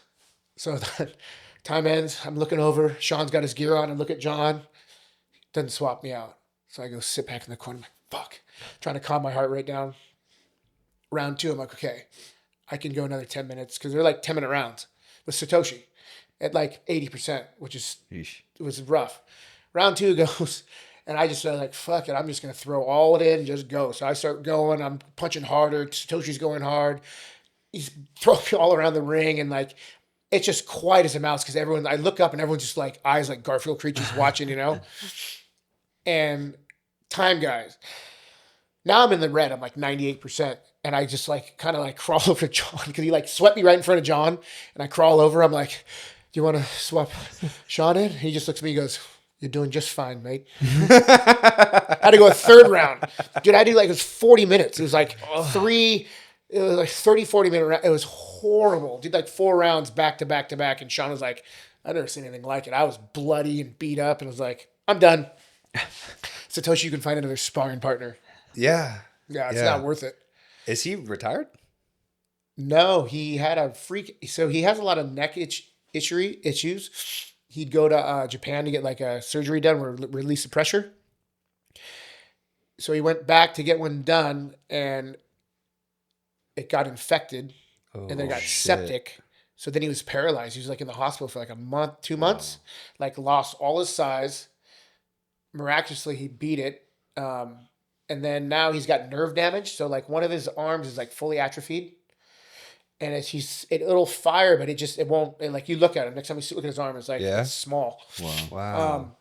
So then time ends. I'm looking over. Sean's got his gear on. I look at John. Doesn't swap me out. So I go sit back in the corner. I'm like, fuck. Trying to calm my heart rate down. Round 2, I'm like, okay, I can go another 10 minutes because they're like 10-minute rounds with Satoshi. at like 80%, which is Yeesh. it was rough. Round 2 goes, and I just like, fuck it, I'm just gonna throw all it in and just go. So I start going. I'm punching harder. Satoshi's going hard. He's throwing me all around the ring, and like it's just quiet as a mouse because everyone. I look up and everyone's just like eyes like Garfield creatures watching, you know. And time, guys. Now I'm in the red. I'm like 98%. And I just like kind of like crawl over to John because he like swept me right in front of John. And I crawl over. I'm like, do you want to swap Sean in? He just looks at me and goes, you're doing just fine, mate. I had to go a third round. Dude, I did like, it was 40 minutes. It was like it was like 30, 40 minute round. It was horrible. Did like 4 rounds back to back to back. And Sean was like, I've never seen anything like it. I was bloody and beat up and was like, I'm done. Satoshi, you can find another sparring partner. Yeah. Yeah, it's not worth it. Is he retired? No, he had a freak. So he has a lot of neck issues. He'd go to Japan to get like a surgery done where release the pressure. So he went back to get one done and it got infected and then it got septic. So then he was paralyzed. He was like in the hospital for like a month, 2 months, like lost all his size. Miraculously, he beat it. And then now he's got nerve damage. So like one of his arms is like fully atrophied. And it'll fire, but it won't. And like you look at him, next time you look at his arm, it's like it's small. Wow.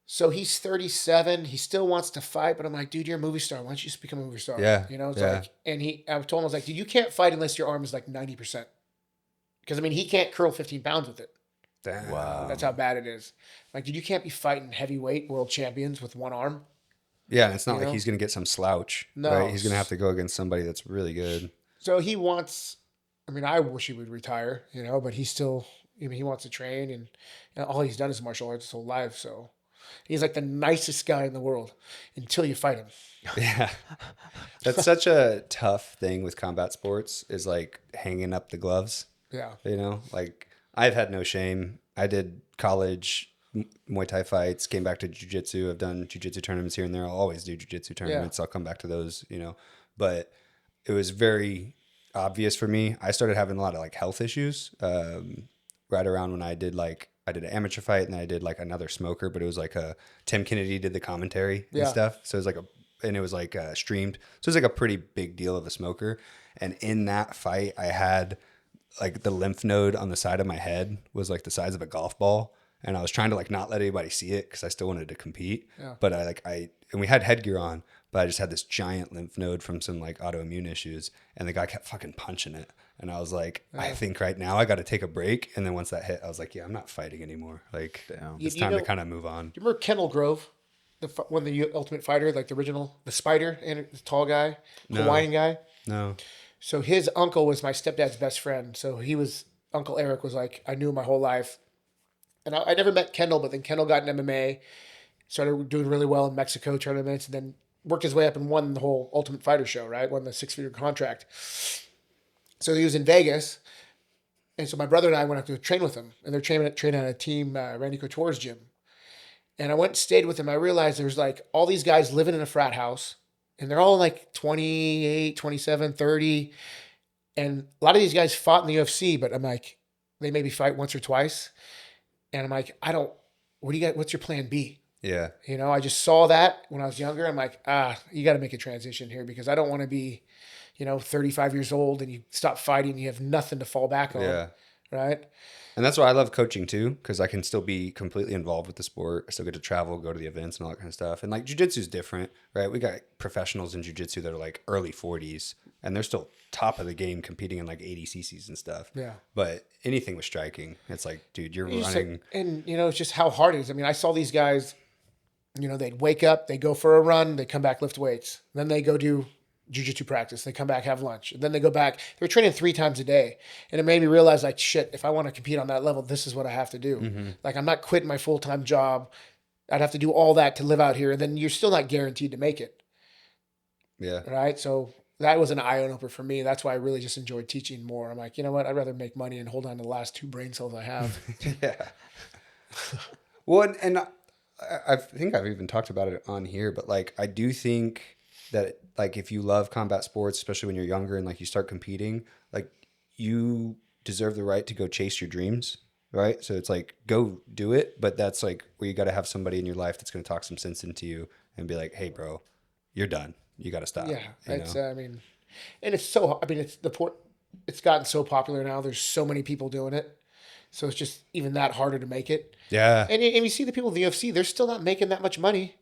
So he's 37. He still wants to fight, but I'm like, dude, you're a movie star. Why don't you just become a movie star? Yeah. You know, it's like, and I told him, I was like, dude, you can't fight unless your arm is like 90%. Because I mean, he can't curl 15 pounds with it. Damn. Wow. That's how bad it is. Like, dude, you can't be fighting heavyweight world champions with one arm. Yeah, and it's not like he's going to get some slouch. No. Right? He's going to have to go against somebody that's really good. So he wants, I mean, I wish he would retire, you know, but he's still, I mean, he wants to train and all he's done is martial arts his whole life. So he's like the nicest guy in the world until you fight him. Yeah. That's such a tough thing with combat sports is like hanging up the gloves. Yeah. You know, like I've had no shame. I did college Muay Thai fights, came back to jiu-jitsu. I've done jiu-jitsu tournaments here and there. I'll always do jiu-jitsu tournaments. I'll come back to those, you know, but it was very obvious for me. I started having a lot of like health issues right around when I did an amateur fight and then I did like another smoker, but it was like Tim Kennedy did the commentary and stuff. So it was like streamed. So it was like a pretty big deal of a smoker. And in that fight, I had like the lymph node on the side of my head was like the size of a golf ball. And I was trying to like not let anybody see it because I still wanted to compete. Yeah. But and we had headgear on, but I just had this giant lymph node from some like autoimmune issues. And the guy kept fucking punching it. And I was like, I think right now I got to take a break. And then once that hit, I was like, yeah, I'm not fighting anymore. Like, it's time to kind of move on. Do you remember Kendall Grove? The Ultimate Fighter, like the original, the spider and the tall guy, Hawaiian guy? No. So his uncle was my stepdad's best friend. So Uncle Eric was like, I knew him my whole life. And I never met Kendall, but then Kendall got in MMA, started doing really well in Mexico tournaments, and then worked his way up and won the whole Ultimate Fighter show, right? Won the 6-figure contract. So he was in Vegas. And so my brother and I went up to train with him. And they're training at a team, Randy Couture's gym. And I went and stayed with him. I realized there's like all these guys living in a frat house. And they're all like 28, 27, 30. And a lot of these guys fought in the UFC, but I'm like, they maybe fight once or twice. And I'm like, what's your plan B? Yeah. You know, I just saw that when I was younger. I'm like, you got to make a transition here because I don't want to be, 35 years old and you stop fighting and you have nothing to fall back on. Yeah. Right. And that's why I love coaching too, because I can still be completely involved with the sport. I still get to travel, go to the events and all that kind of stuff. And like jiu-jitsu is different, right? We got professionals in jiu-jitsu that are like early 40s and they're still top of the game competing in like 80 cc's and stuff. Yeah. But anything with striking, it's like, dude, you're running. And it's just how hard it is. I mean, I saw these guys, they'd wake up, they go for a run, they come back, lift weights. Then they go do jiu-jitsu practice. They come back, have lunch. And then they go back. They were training 3 times a day. And it made me realize like, shit, if I want to compete on that level, this is what I have to do. Mm-hmm. Like I'm not quitting my full-time job. I'd have to do all that to live out here. And then you're still not guaranteed to make it. Yeah. Right. So that was an eye-opener for me. That's why I really just enjoyed teaching more. I'm like, you know what? I'd rather make money and hold on to the last 2 brain cells I have. Yeah. Well, and I think I've even talked about it on here, but like, I do think that like, if you love combat sports, especially when you're younger and like you start competing, like you deserve the right to go chase your dreams. right? So it's like, go do it. But that's like where you got to have somebody in your life that's going to talk some sense into you and be like, hey, bro, you're done. You got to stop. Yeah. It's, I mean, and it's so, I mean, it's gotten so popular now. There's so many people doing it. So it's just even that harder to make it. Yeah. And you see the people in the UFC, they're still not making that much money.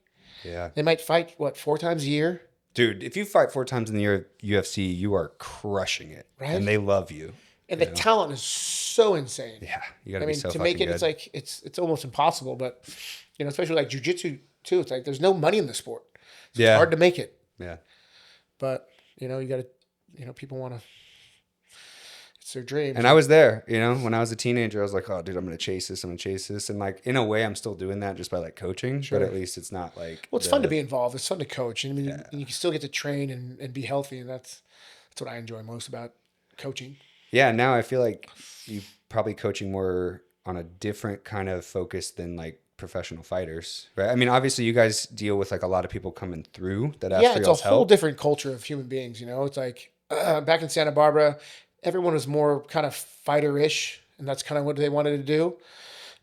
Yeah. They might fight, 4 times a year? Dude, if you fight 4 times in the year UFC, you are crushing it. Right. And they love you. And the talent is so insane. Yeah. You got to be so to fucking make it, good. it's like, it's almost impossible. But, especially like jiu-jitsu too. It's like, there's no money in the sport. So it's hard to make it. Yeah. But, you got to, people want to, it's their dream. And I was there, when I was a teenager, I was like, oh, dude, I'm going to chase this. I'm going to chase this. And like, in a way, I'm still doing that just by like coaching, but at least it's not like. Well, it's fun to be involved. It's fun to coach. And and you can still get to train and be healthy. And that's what I enjoy most about coaching. Yeah. Now I feel like you probably coaching more on a different kind of focus than like professional fighters, right? I mean, obviously you guys deal with like a lot of people coming through that ask for it's y'all's a whole help. different culture of human beings. It's like back in Santa Barbara, everyone was more kind of fighter-ish, and that's kind of what they wanted to do.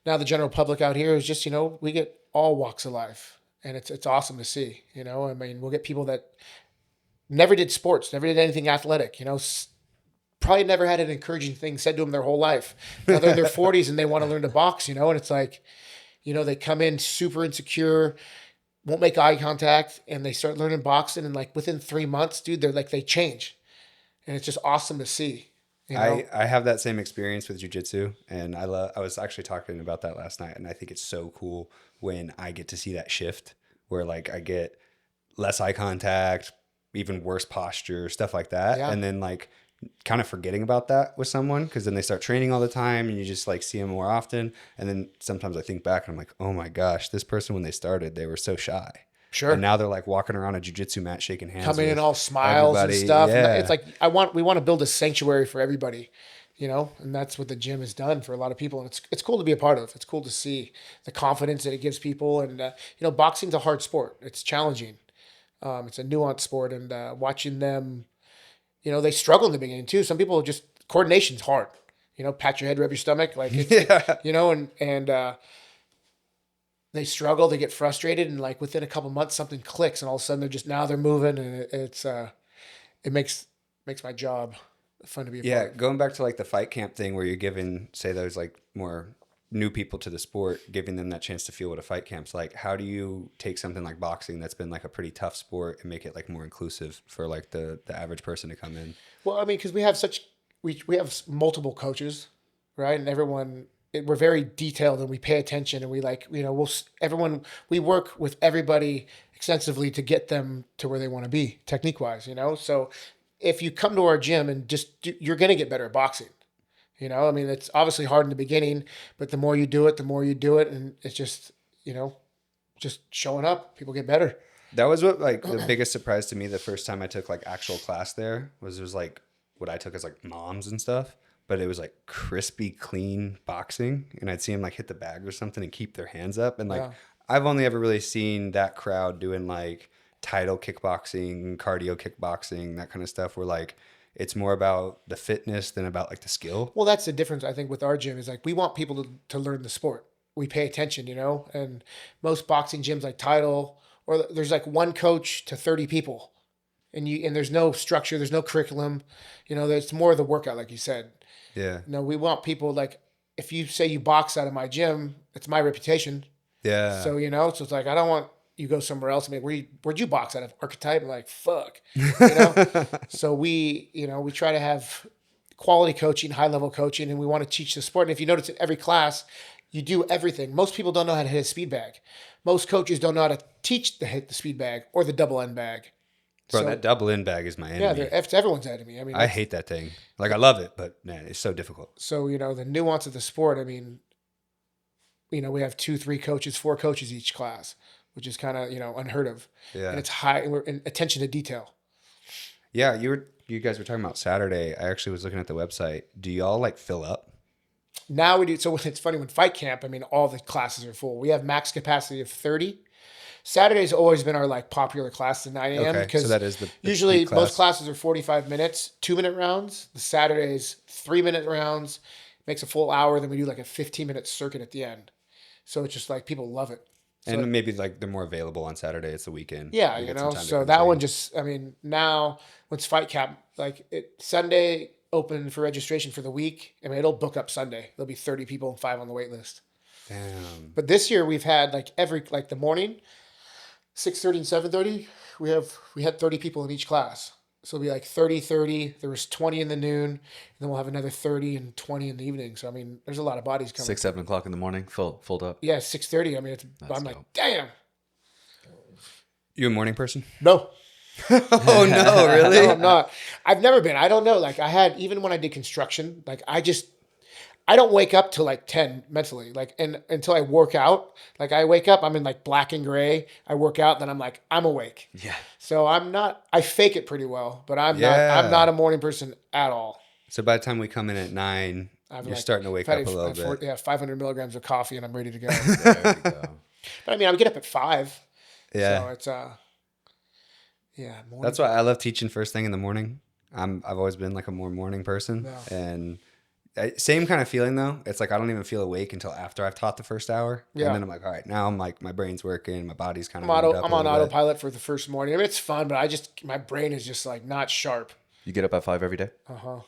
Now the general public out here is just, we get all walks of life, and it's awesome to see. I mean, we'll get people that never did sports, never did anything athletic, probably never had an encouraging thing said to them their whole life. Now they're in their 40s and they want to learn to box, and it's like, they come in super insecure, won't make eye contact, and they start learning boxing, and like within 3 months, dude, they change. And it's just awesome to see. I have that same experience with jiu-jitsu, and I was actually talking about that last night, and I think it's so cool when I get to see that shift where like I get less eye contact, even worse posture, stuff like that. Yeah. And then like kind of forgetting about that with someone, because then they start training all the time and you just like see them more often. And then sometimes I think back and I'm like, oh my gosh, this person, when they started, they were so shy. Sure. And now they're like walking around a jiu-jitsu mat, shaking hands. Coming in all smiles and stuff. Yeah. And it's like, we want to build a sanctuary for everybody, and that's what the gym has done for a lot of people. And it's cool to be a part of. It's cool to see the confidence that it gives people. And, boxing's a hard sport. It's challenging. It's a nuanced sport, and watching them, they struggle in the beginning too. Some people just, coordination's hard, pat your head, rub your stomach. Like, it's, they struggle, they get frustrated, and like within a couple months, something clicks, and all of a sudden they're moving, and it makes my job fun to be a part of. Going back to like the fight camp thing where you're giving, say, those like more new people to the sport, giving them that chance to feel what a fight camp's like. How do you take something like boxing that's been like a pretty tough sport and make it like more inclusive for like the average person to come in? Well, I mean, because we have multiple coaches, right, and everyone. We're very detailed and we pay attention, and we like, we work with everybody extensively to get them to where they want to be technique wise, so if you come to our gym and you're going to get better at boxing, I mean, it's obviously hard in the beginning, but the more you do it, and it's just, just showing up, people get better. That was what like the biggest surprise to me the first time I took like actual class there was like what I took as like moms and stuff. But it was like crispy, clean boxing. And I'd see them like hit the bag or something and keep their hands up. And like, I've only ever really seen that crowd doing like title kickboxing, cardio kickboxing, that kind of stuff where like, it's more about the fitness than about like the skill. Well, that's the difference, I think, with our gym is like, we want people to learn the sport. We pay attention, and most boxing gyms like Title, or there's like one coach to 30 people. And there's no structure, there's no curriculum, there's more of the workout, like you said. Yeah. No, we want people like, if you say you box out of my gym, it's my reputation. Yeah. So, so it's like, I don't want you go somewhere else and be like, where'd you box out of? Archetype? I'm like, fuck. So we try to have quality coaching, high level coaching, and we want to teach the sport. And if you notice in every class, you do everything. Most people don't know how to hit a speed bag. Most coaches don't know how to teach to hit the speed bag or the double end bag. Bro, that double end bag is my enemy. Yeah, it's everyone's enemy. I mean, I hate that thing. Like, I love it, but man, it's so difficult. So, the nuance of the sport, I mean, we have 2, 3 coaches, 4 coaches each class, which is kind of, unheard of. Yeah. And it's high, and we're in attention to detail. Yeah, you guys were talking about Saturday. I actually was looking at the website. Do y'all like fill up? Now we do. So it's funny, when fight camp, I mean, all the classes are full. We have max capacity of 30. Saturday's always been our like popular class at 9 a.m. Okay, so that is the usually class. Most classes are 45 minutes, 2-minute rounds. The Saturdays, 3-minute rounds. makes a full hour. Then we do like a 15-minute circuit at the end. So it's just like people love it. So and maybe like they're more available on Saturday. It's the weekend. Yeah, you know. So that one just, I mean, now once Fight Cap, like Sunday open for registration for the week. I mean, it'll book up Sunday. There'll be 30 people and 5 on the wait list. Damn. But this year we've had like the morning, 6:30 and 7:30. We had 30 people in each class. So it'll be like 30. There was 20 in the noon, and then we'll have another 30 and 20 in the evening. So I mean, there's a lot of bodies coming. 6, 7 o'clock in the morning, filled up. Yeah, 6:30. I mean, I'm like, damn. You a morning person? No. Oh no, really? No, I'm not. I've never been. I don't know. Like even when I did construction, like I don't wake up till like 10 mentally, like, and until I work out. Like I wake up, I'm in like black and gray. I work out, then I'm like, I'm awake. Yeah. So I fake it pretty well, but I'm not a morning person at all. So by the time we come in at 9, you're starting to wake up a little bit. 500 milligrams of coffee and I'm ready to go. There we go. But I mean, I would get up at 5. Yeah. So it's, morning. That's why I love teaching first thing in the morning. I've always been like a more morning person. Yeah. And same kind of feeling though. It's like I don't even feel awake until after I've taught the first hour. Yeah. And then I'm like, all right, now I'm like, my brain's working, my body's kind of I'm on autopilot for the first morning. I mean, it's fun, but my brain is just like not sharp. You get up at 5 every day? Uh-huh.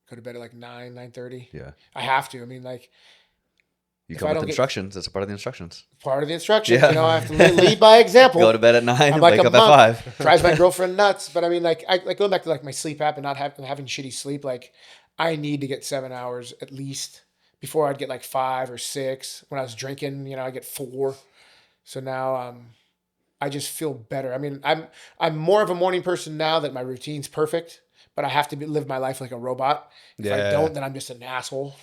Go to bed at like 9:30. Yeah. I have to. I mean, like, you come with instructions. That's a part of the instructions. Part of the instructions. Yeah. You know, I have to lead by example. Go to bed at 9 and like wake up at 5. Drives my girlfriend nuts. But I mean, like, going back to like my sleep app and not having shitty sleep, like, I need to get 7 hours at least. Before I'd get like 5 or 6. When I was drinking, you know, I get 4. So now I just feel better. I mean, I'm more of a morning person now that my routine's perfect, but I have to live my life like a robot. If I don't, then I'm just an asshole.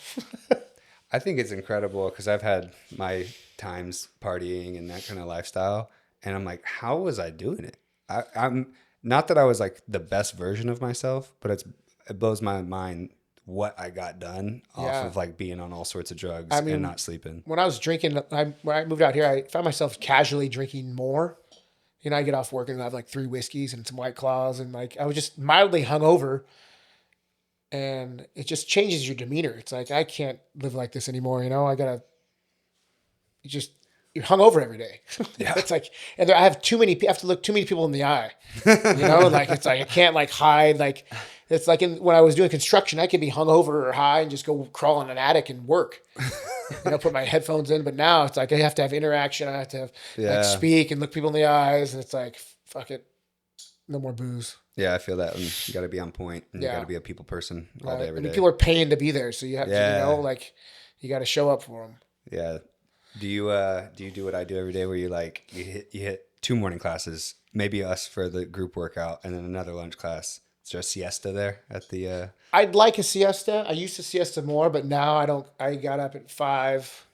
I think it's incredible because I've had my times partying and that kind of lifestyle. And I'm like, how was I doing it? I'm not that I was like the best version of myself, but it blows my mind what I got done off of like being on all sorts of drugs and not sleeping. When I was drinking, when I moved out here, I found myself casually drinking more. You know, I get off work and I have like 3 whiskeys and some White Claws, and like I was just mildly hungover, and it just changes your demeanor. It's like, I can't live like this anymore. You know, you're hungover every day. Yeah. It's like, and I have to look too many people in the eye. You know, like it's like I can't like hide. Like it's like when I was doing construction, I could be hungover or high and just go crawl in an attic and work. You know, put my headphones in. But now it's like I have to have interaction. I have to like speak and look people in the eyes, and it's like, fuck it, no more booze. Yeah, I feel that. And you got to be on point, and you got to be a people person all day, every day. People are paying to be there, so you have to, you know, like you got to show up for them. Yeah. Do you do what I do every day, where you hit 2 morning classes, maybe us for the group workout, and then another lunch class? Is there a siesta there at the? I'd like a siesta. I used to siesta more, but now I don't. I got up at 5.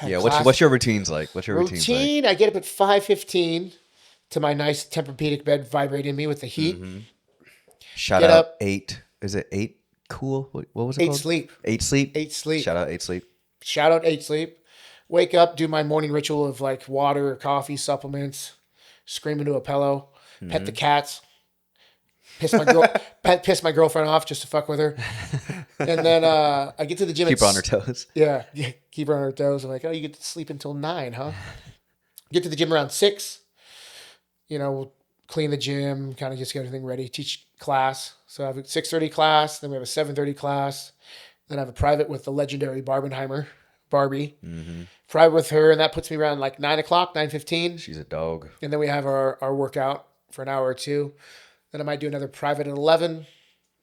Yeah. What's your routines like? What's your routine? I get up at 5:15 to my nice Tempur-Pedic bed vibrating me with the heat. Mm-hmm. Shout out 8. Is it 8 cool? What was it 8 called? Sleep. 8 Sleep. 8 Sleep. Shout out 8 Sleep. Shout out 8 Sleep. Wake up, do my morning ritual of like water or coffee, supplements, scream into a pillow, pet the cats, piss my girlfriend off just to fuck with her. And then I get to the gym. Keep her on her toes. Yeah, keep her on her toes. I'm like, oh, you get to sleep until 9, huh? Get to the gym around 6. You know, we'll clean the gym, kind of just get everything ready, teach class. So I have a 6:30 class, then we have a 7:30 class. Then I have a private with the legendary Barbie. Mm-hmm. Private with her, and that puts me around like 9 o'clock, 9:15. She's a dog. And then we have our workout for an hour or 2. Then I might do another private at 11.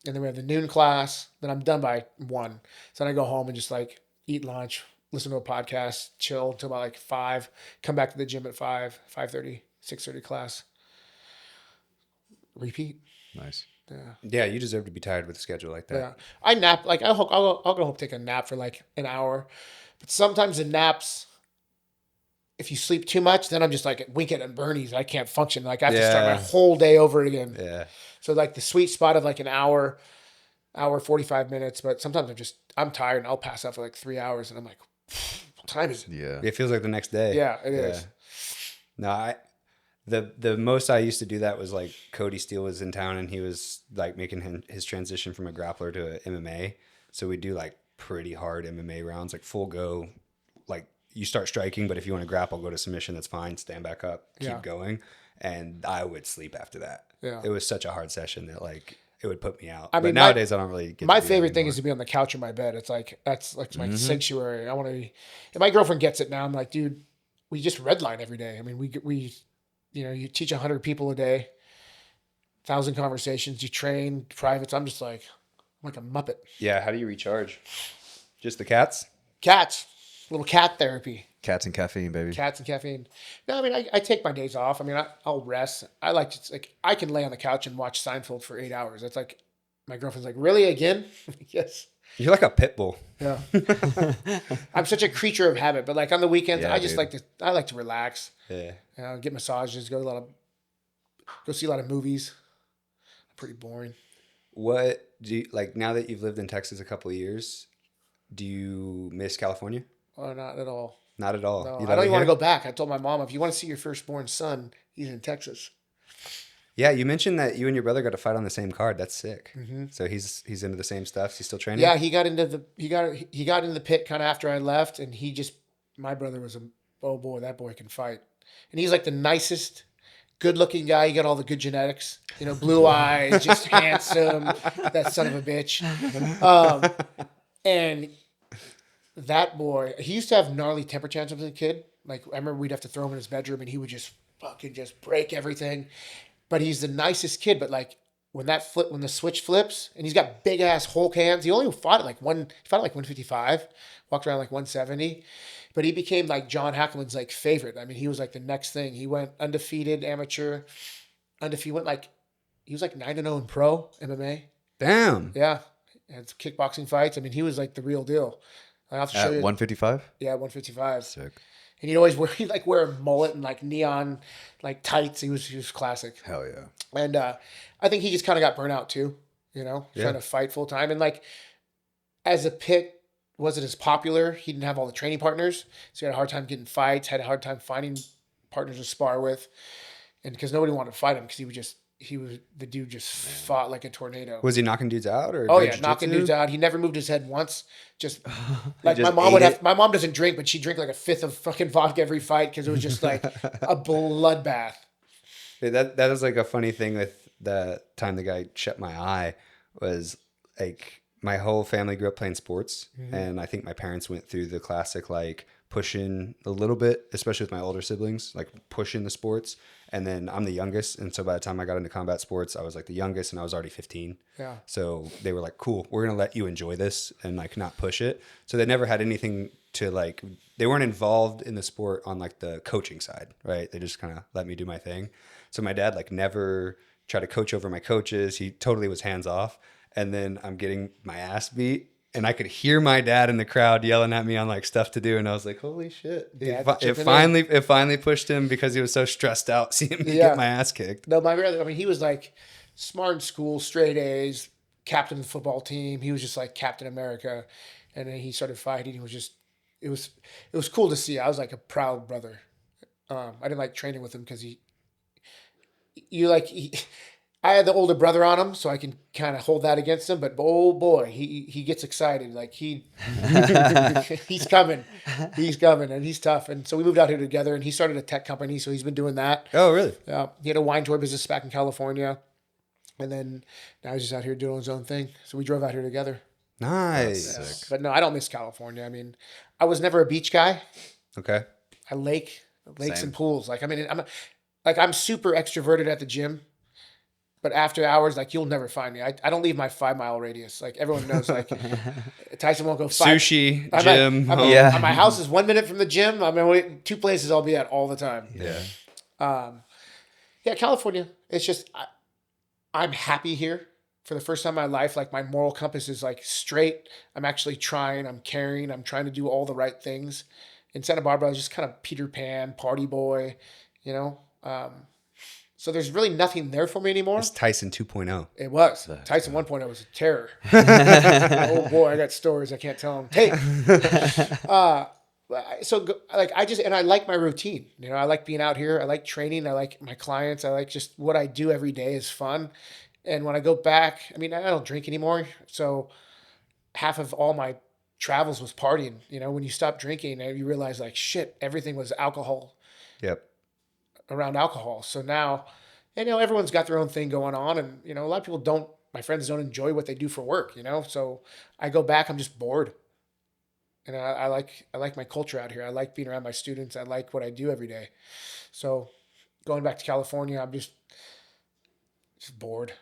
And then we have the noon class. Then I'm done by 1. So then I go home and just like eat lunch, listen to a podcast, chill till about like 5. Come back to the gym at 5, 5:30, 6:30 class. Repeat. Nice. Yeah, you deserve to be tired with a schedule like that. Yeah, I nap. Like I'll go home, take a nap for like an hour. But sometimes the naps, if you sleep too much, then I'm just like at Winkett and Bernie's. I can't function. Like I have to start my whole day over again. Yeah. So like the sweet spot of like an hour 45 minutes. But sometimes I'm tired and I'll pass out for like 3 hours and I'm like, what time is it? Yeah. It feels like the next day. Yeah, it is. No, the most I used to do that was like Cody Steele was in town and he was like making his transition from a grappler to an MMA. So we do like pretty hard MMA rounds, like full go. Like you start striking, but if you want to grapple, go to submission, that's fine. Stand back up, keep going. And I would sleep after that. Yeah. It was such a hard session that like it would put me out. But nowadays I don't really get my favorite thing is to be on the couch in my bed. It's like, that's like my sanctuary. I want to be, and my girlfriend gets it now. I'm like, dude, we just redline every day. I mean, we, you know, you teach 100 people a day, 1,000 conversations, you train privates. I'm just like, I'm like a Muppet. Yeah. How do you recharge? Just the cats? Cats. Little cat therapy. Cats and caffeine, baby. Cats and caffeine. No, I mean, I take my days off. I mean, I'll rest. I like to, like, I can lay on the couch and watch Seinfeld for 8 hours. That's like, my girlfriend's like, really, again? Yes. You're like a pit bull. Yeah. I'm such a creature of habit, but like on the weekends, I just like to relax. Yeah. You know, get massages, go see a lot of movies. Pretty boring. What do you, like, now that you've lived in Texas a couple of years, do you miss California? Oh, not at all. Not at all. No, I don't even want to go back. I told my mom, if you want to see your firstborn son, he's in Texas. Yeah, you mentioned that you and your brother got to fight on the same card. That's sick. Mm-hmm. So he's into the same stuff. He's still training. Yeah, he got into the pit kind of after I left, and my brother was oh boy, that boy can fight, and he's like the nicest, good-looking guy. He got all the good genetics, you know, blue eyes, just handsome. That son of a bitch. And that boy, he used to have gnarly temper tantrums as a kid. Like, I remember we'd have to throw him in his bedroom and he would just fucking just break everything. But he's the nicest kid. But like when the switch flips and he's got big ass Hulk hands, he only fought at like 155, walked around like 170. But he became like John Hackleman's like favorite. I mean, he was like the next thing. He went undefeated amateur, he was like 9-0 in pro MMA. Damn. Yeah. Had kickboxing fights. I mean, he was like the real deal. I have to show you. 155? Yeah, 155. Sick. And he'd always wear a mullet and like neon like tights. He was classic. Hell yeah. And I think he just kind of got burnt out too, you know, trying to fight full time. And like as a pit wasn't as popular. He didn't have all the training partners. So he had a hard time getting fights, had a hard time finding partners to spar with. And because nobody wanted to fight him because the dude just fought like a tornado. Was he knocking dudes out or? Oh yeah, knocking dudes out. He never moved his head once. Just like my mom doesn't drink, but she'd drink like a fifth of fucking vodka every fight because it was just like a bloodbath. Yeah, that is like a funny thing with the time the guy shut my eye was like my whole family grew up playing sports, and I think my parents went through the classic like pushing a little bit, especially with my older siblings, like pushing the sports. And then I'm the youngest. And so by the time I got into combat sports, I was like the youngest and I was already 15. Yeah. So they were like, cool, we're going to let you enjoy this and like not push it. So they never had anything to like, they weren't involved in the sport on like the coaching side, right? They just kind of let me do my thing. So my dad like never tried to coach over my coaches. He totally was hands off. And then I'm getting my ass beat. And I could hear my dad in the crowd yelling at me on like stuff to do, and I was like, "Holy shit!" It finally pushed him because he was so stressed out seeing me get my ass kicked. No, my brother. I mean, he was like smart in school, straight A's, captain of the football team. He was just like Captain America, and then he started fighting. It was cool to see. I was like a proud brother. I didn't like training with him because I had the older brother on him, so I can kind of hold that against him. But oh boy, he gets excited. Like he's coming, and he's tough. And so we moved out here together, and he started a tech company, so he's been doing that. Oh, really? He had a wine tour business back in California, and then now he's just out here doing his own thing. So we drove out here together. Nice. But no, I don't miss California. I mean, I was never a beach guy. Okay. Lakes Same. and pools. Like I mean, I'm super extroverted at the gym. But after hours, like you'll never find me. I don't leave my 5 mile radius. Like everyone knows, like Tyson won't go 5. Sushi, gym. My house is 1 minute from the gym. I mean, 2 places I'll be at all the time. Yeah. California. It's just I'm happy here for the first time in my life. Like my moral compass is like straight. I'm actually trying. I'm caring. I'm trying to do all the right things. In Santa Barbara, I was just kind of Peter Pan, party boy, you know. So there's really nothing there for me anymore. It's Tyson 2.0. It was. Tyson 1.0 was a terror. Oh boy, I got stories I can't tell them. Hey. I like my routine. You know, I like being out here. I like training. I like my clients. I like just what I do every day is fun. And when I go back, I mean, I don't drink anymore. So half of all my travels was partying. You know, when you stop drinking, you realize like shit, everything was alcohol. Yep. Around alcohol. So now, and you know, everyone's got their own thing going on, and you know, a lot of people don't. My friends don't enjoy what they do for work. You know, so I go back. I'm just bored, and I like my culture out here. I like being around my students. I like what I do every day. So going back to California, I'm just bored.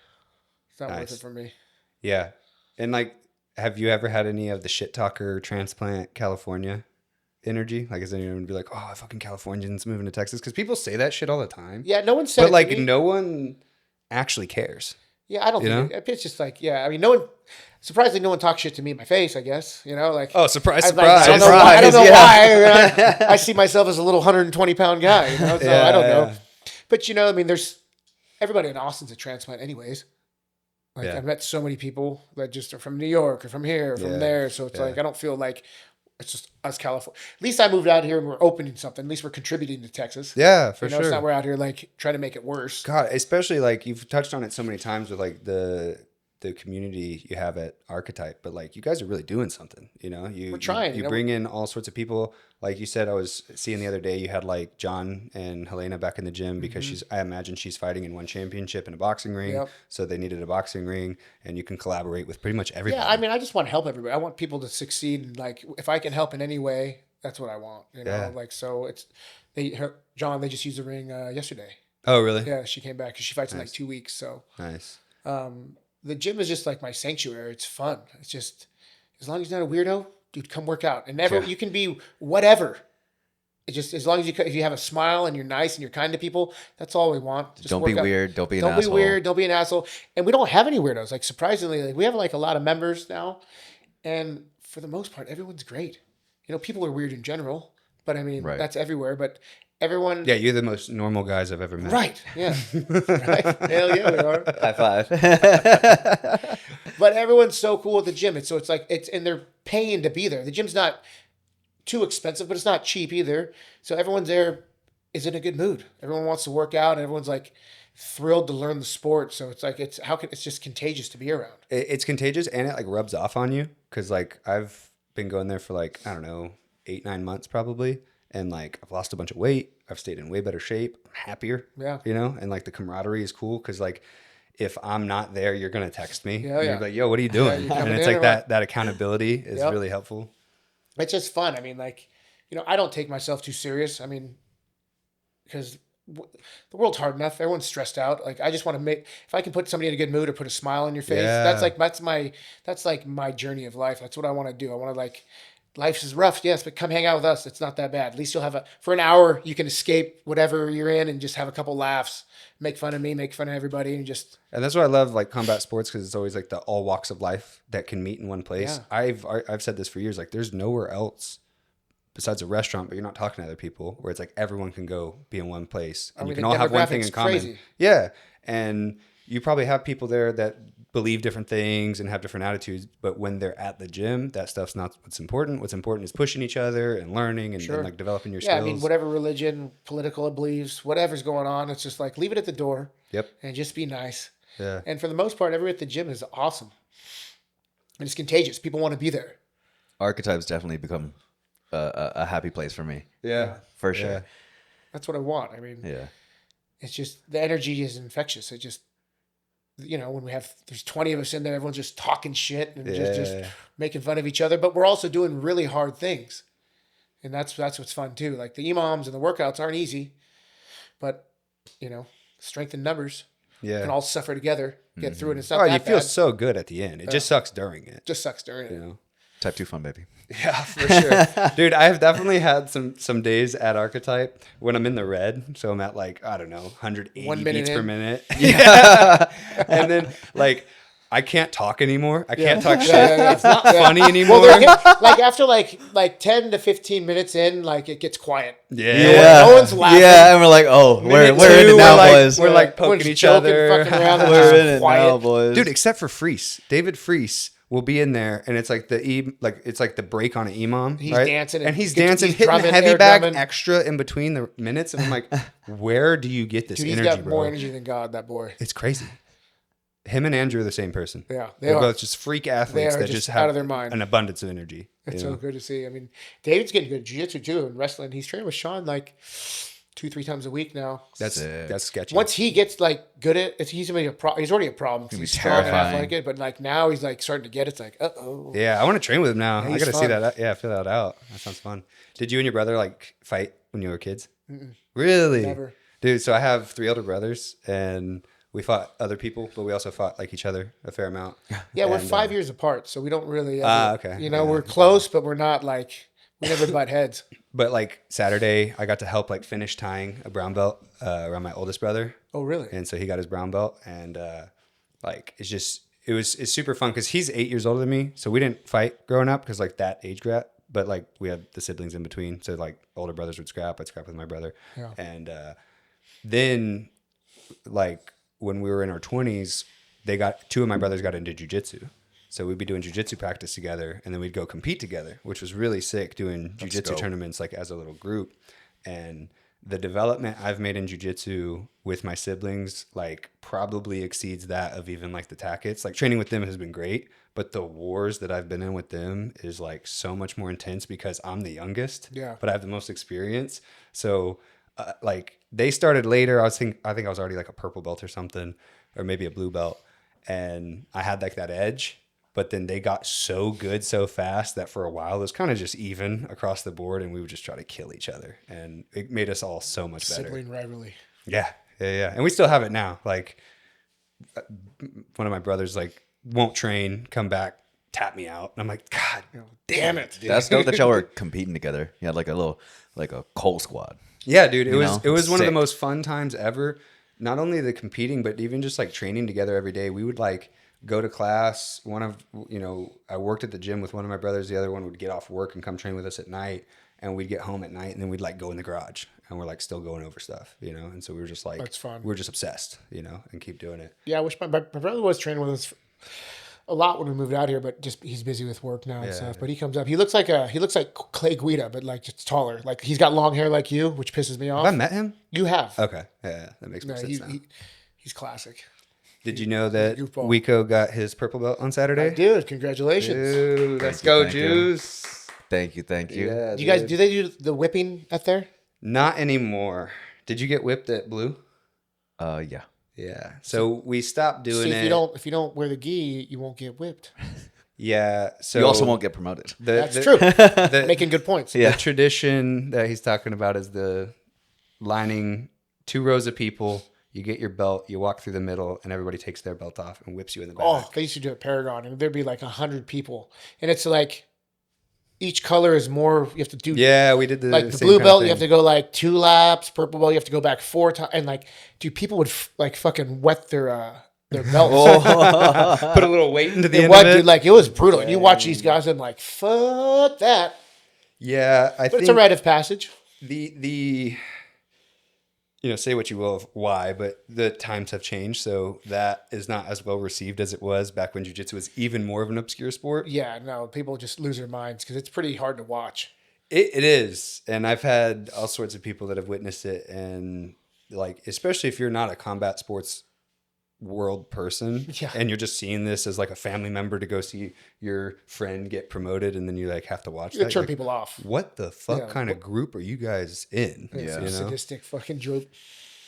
It's not worth it for me. Yeah, and like, have you ever had any of the shit talker transplant California energy? Like, is anyone gonna be like, oh, fucking Californians moving to Texas? Because people say that shit all the time. Yeah, no one said but it like to me. no one actually cares. Yeah, I don't think it's just like, yeah, I mean, no one, surprisingly, no one talks shit to me in my face, I guess, you know, like. Oh, surprise, I surprise. don't know why. I see myself as a little 120-pound guy, you know, so I don't know. But, you know, I mean, everybody in Austin's a transplant anyways. Like, I've met so many people that just are from New York or from here or from there. So it's like, I don't feel like it's just us California. At least I moved out here and we're opening something. At least we're contributing to Texas. Yeah, for sure. It's not we're out here like trying to make it worse. God, especially like you've touched on it so many times with like the community you have at Archetype, but like you guys are really doing something, you know, we're trying, you bring in all sorts of people. Like you said, I was seeing the other day, you had like John and Helena back in the gym because I imagine she's fighting in one championship in a boxing ring. Yep. So they needed a boxing ring and you can collaborate with pretty much everybody. Yeah. I mean, I just want to help everybody. I want people to succeed. And like, if I can help in any way, that's what I want, you know, like, so John, they just used the ring yesterday. Oh, really? Yeah. She came back because she fights in like 2 weeks. So nice. The gym is just like my sanctuary. It's fun. It's just, as long as you're not a weirdo, dude, come work out. And you can be whatever. It's just, as long as if you have a smile and you're nice and you're kind to people, that's all we want. Just don't be weird. Don't be an asshole. Don't be weird. Don't be an asshole. And we don't have any weirdos. Like, surprisingly, like, we have like a lot of members now. And for the most part, everyone's great. You know, people are weird in general, but I mean, that's everywhere. But everyone. Yeah, you're the most normal guys I've ever met. Right. Yeah. Right. Hell yeah, we are. High five. But everyone's so cool at the gym. It's like and they're paying to be there. The gym's not too expensive, but it's not cheap either. So everyone's there is in a good mood. Everyone wants to work out, and everyone's like thrilled to learn the sport. So it's like it's just contagious to be around. It's contagious, and it like rubs off on you because like I've been going there for like, I don't know, 8-9 months probably. And like, I've lost a bunch of weight. I've stayed in way better shape. I'm happier. Yeah. You know, and like the camaraderie is cool. Cause like, if I'm not there, you're going to text me. Yeah, You're like, yo, what are you doing? And it's like that accountability is really helpful. It's just fun. I mean, like, you know, I don't take myself too serious. I mean, because the world's hard enough. Everyone's stressed out. Like, I just want to if I can put somebody in a good mood or put a smile on your face, that's like my journey of life. That's what I want to do. I want to like, life is rough, yes, but come hang out with us. It's not that bad. At least you'll have for an hour, you can escape whatever you're in and just have a couple laughs, make fun of me, make fun of everybody, and just. And that's why I love like combat sports, because it's always like the all walks of life that can meet in one place. Yeah. I've said this for years. Like, there's nowhere else besides a restaurant, but you're not talking to other people, where it's like everyone can go be in one place and you can all have one thing in common. Crazy. Yeah, and you probably have people there that believe different things and have different attitudes, but when they're at the gym, that stuff's not what's important. What's important is pushing each other and learning and like developing your skills. Yeah, I mean, whatever religion, political beliefs, whatever's going on, it's just like leave it at the door. Yep. And just be nice. Yeah. And for the most part, everyone at the gym is awesome. And it's contagious. People want to be there. Archetype's definitely become a happy place for me. Yeah. For sure. Yeah. That's what I want. I mean, it's just, the energy is infectious. It just, you know, when there's 20 of us in there, everyone's just talking shit and just making fun of each other, but we're also doing really hard things. And that's what's fun too. Like, the EMOMs and the workouts aren't easy, but you know, strength in numbers. Yeah. We can all suffer together, get through it. It's not that you feel bad. So good at the end. It just sucks during it. Just sucks during it. You know? Type 2 fun, baby. Yeah, for sure. Dude, I have definitely had some days at Archetype when I'm in the red. So I'm at like, I don't know, 180 beats per minute. Yeah. And then like, I can't talk anymore. I can't talk shit. It's not funny anymore. Well, like after like 10 to 15 minutes in, like it gets quiet. Yeah. No one's laughing. Yeah, and we're like, oh, we're in it now, boys. We're like poking each other. We're in it now, boys. Dude, except for Freese. David Freese will be in there, and it's like it's like the break on an EMOM. He's dancing, and he's dancing, hitting heavy bag extra in between the minutes, and I'm like, where do you get this energy, bro? He's got more energy than God, that boy. It's crazy. Him and Andrew are the same person. Yeah, they're both just freak athletes that just have out of their mind. An abundance of energy. It's so good to see. I mean, David's getting good at jiu-jitsu too and wrestling. He's training with Sean like 2-3 times a week now. That's sketchy. Once he gets like good at it, he's gonna be he's already a problem. He's strong and athletic, but like now he's like starting to get it. It's like, uh-oh. Yeah, I want to train with him now. Yeah, I got to see that. Yeah, fill that out. That sounds fun. Did you and your brother like fight when you were kids? Mm-mm. Really? Never. Dude, so I have 3 older brothers, and we fought other people, but we also fought like each other a fair amount. Yeah, we're 5 years apart, so we don't really. Okay. You know, we're close, but we're not like we never butt heads. But like Saturday, I got to help like finish tying a brown belt around my oldest brother. Oh, really? And so he got his brown belt, and like it's super fun because he's 8 years older than me, so we didn't fight growing up because like that age gap. But like we had the siblings in between, so like older brothers would scrap. I'd scrap with my brother, and then like when we were in our 20s, 2 of my brothers got into jiu-jitsu. So we'd be doing jiu-jitsu practice together, and then we'd go compete together, which was really sick, doing jiu-jitsu tournaments like as a little group. And the development I've made in jiu-jitsu with my siblings like probably exceeds that of even like the Tackets. Like training with them has been great, but the wars that I've been in with them is like so much more intense because I'm the youngest, but I have the most experience. So like they started later. I think I was already like a purple belt or something, or maybe a blue belt, and I had like that edge. But then they got so good so fast that for a while it was kind of just even across the board, and we would just try to kill each other, and it made us all so much better. Sibling rivalry. Yeah, and we still have it now. Like one of my brothers like won't train, come back, tap me out, and I'm like, God damn it, dude. That's dope that y'all were competing together. You had like a Colt squad. Yeah, dude. It was one of the most fun times ever. Not only the competing, but even just like training together every day. We would like go to class. I worked at the gym with one of my brothers. The other one would get off work and come train with us at night, and we'd get home at night, and then we'd like go in the garage, and we're like still going over stuff, And so we were just like, that's fun. We were just obsessed, and keep doing it. Yeah, I wish my brother was training with us a lot when we moved out here, but just he's busy with work now and stuff. But he comes up. He looks like Clay Guida, but like just taller. Like he's got long hair like you, which pisses me off. Have I met him? You have. Okay, yeah, that makes more sense now. He's classic. Did you know that Wico got his purple belt on Saturday? Dude, congratulations. Dude, let's go, Juice. Thank you. Yeah, do you guys, do they do the whipping at there? Not anymore. Did you get whipped at Blue? Yeah. Yeah. So we stopped doing it. If you don't wear the gi, you won't get whipped. Yeah. So you also won't get promoted. That's true. Making good points. The tradition that he's talking about is the lining 2 rows of people. You get your belt, you walk through the middle, and everybody takes their belt off and whips you in the back. Oh, they used to do it at Paragon, and there'd be like 100 people, and it's like each color is more. You have to do. Yeah, we did the blue belt. You have to go like 2 laps. Purple belt, you have to go back 4 times, and like, dude, people would like fucking wet their belts. Put a little weight into the end of it. Dude, like it was brutal. And you watch these guys, and like, fuck that. Yeah, but it's a rite of passage. The say what you will of why, but the times have changed, so that is not as well received as it was back when jiu-jitsu was even more of an obscure sport. Yeah, no, people just lose their minds because it's pretty hard to watch. It is, and I've had all sorts of people that have witnessed it, and like, especially if you're not a combat sports world person, and you're just seeing this as like a family member to go see your friend get promoted, and then you like have to watch that. Turn like, people off. What the fuck kind of group are you guys in? Sadistic fucking joke.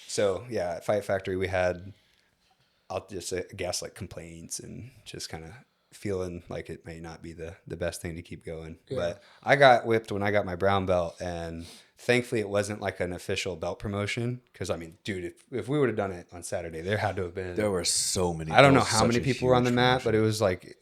So yeah, at Fight Factory we had, I'll just say, gaslight complaints and just kind of feeling like it may not be the best thing to keep going. Yeah. But I got whipped when I got my brown belt, and thankfully it wasn't like an official belt promotion. Because I mean, dude, if we would have done it on Saturday, there had to have been. There were so many. I don't know how many people were on the mat, but it was like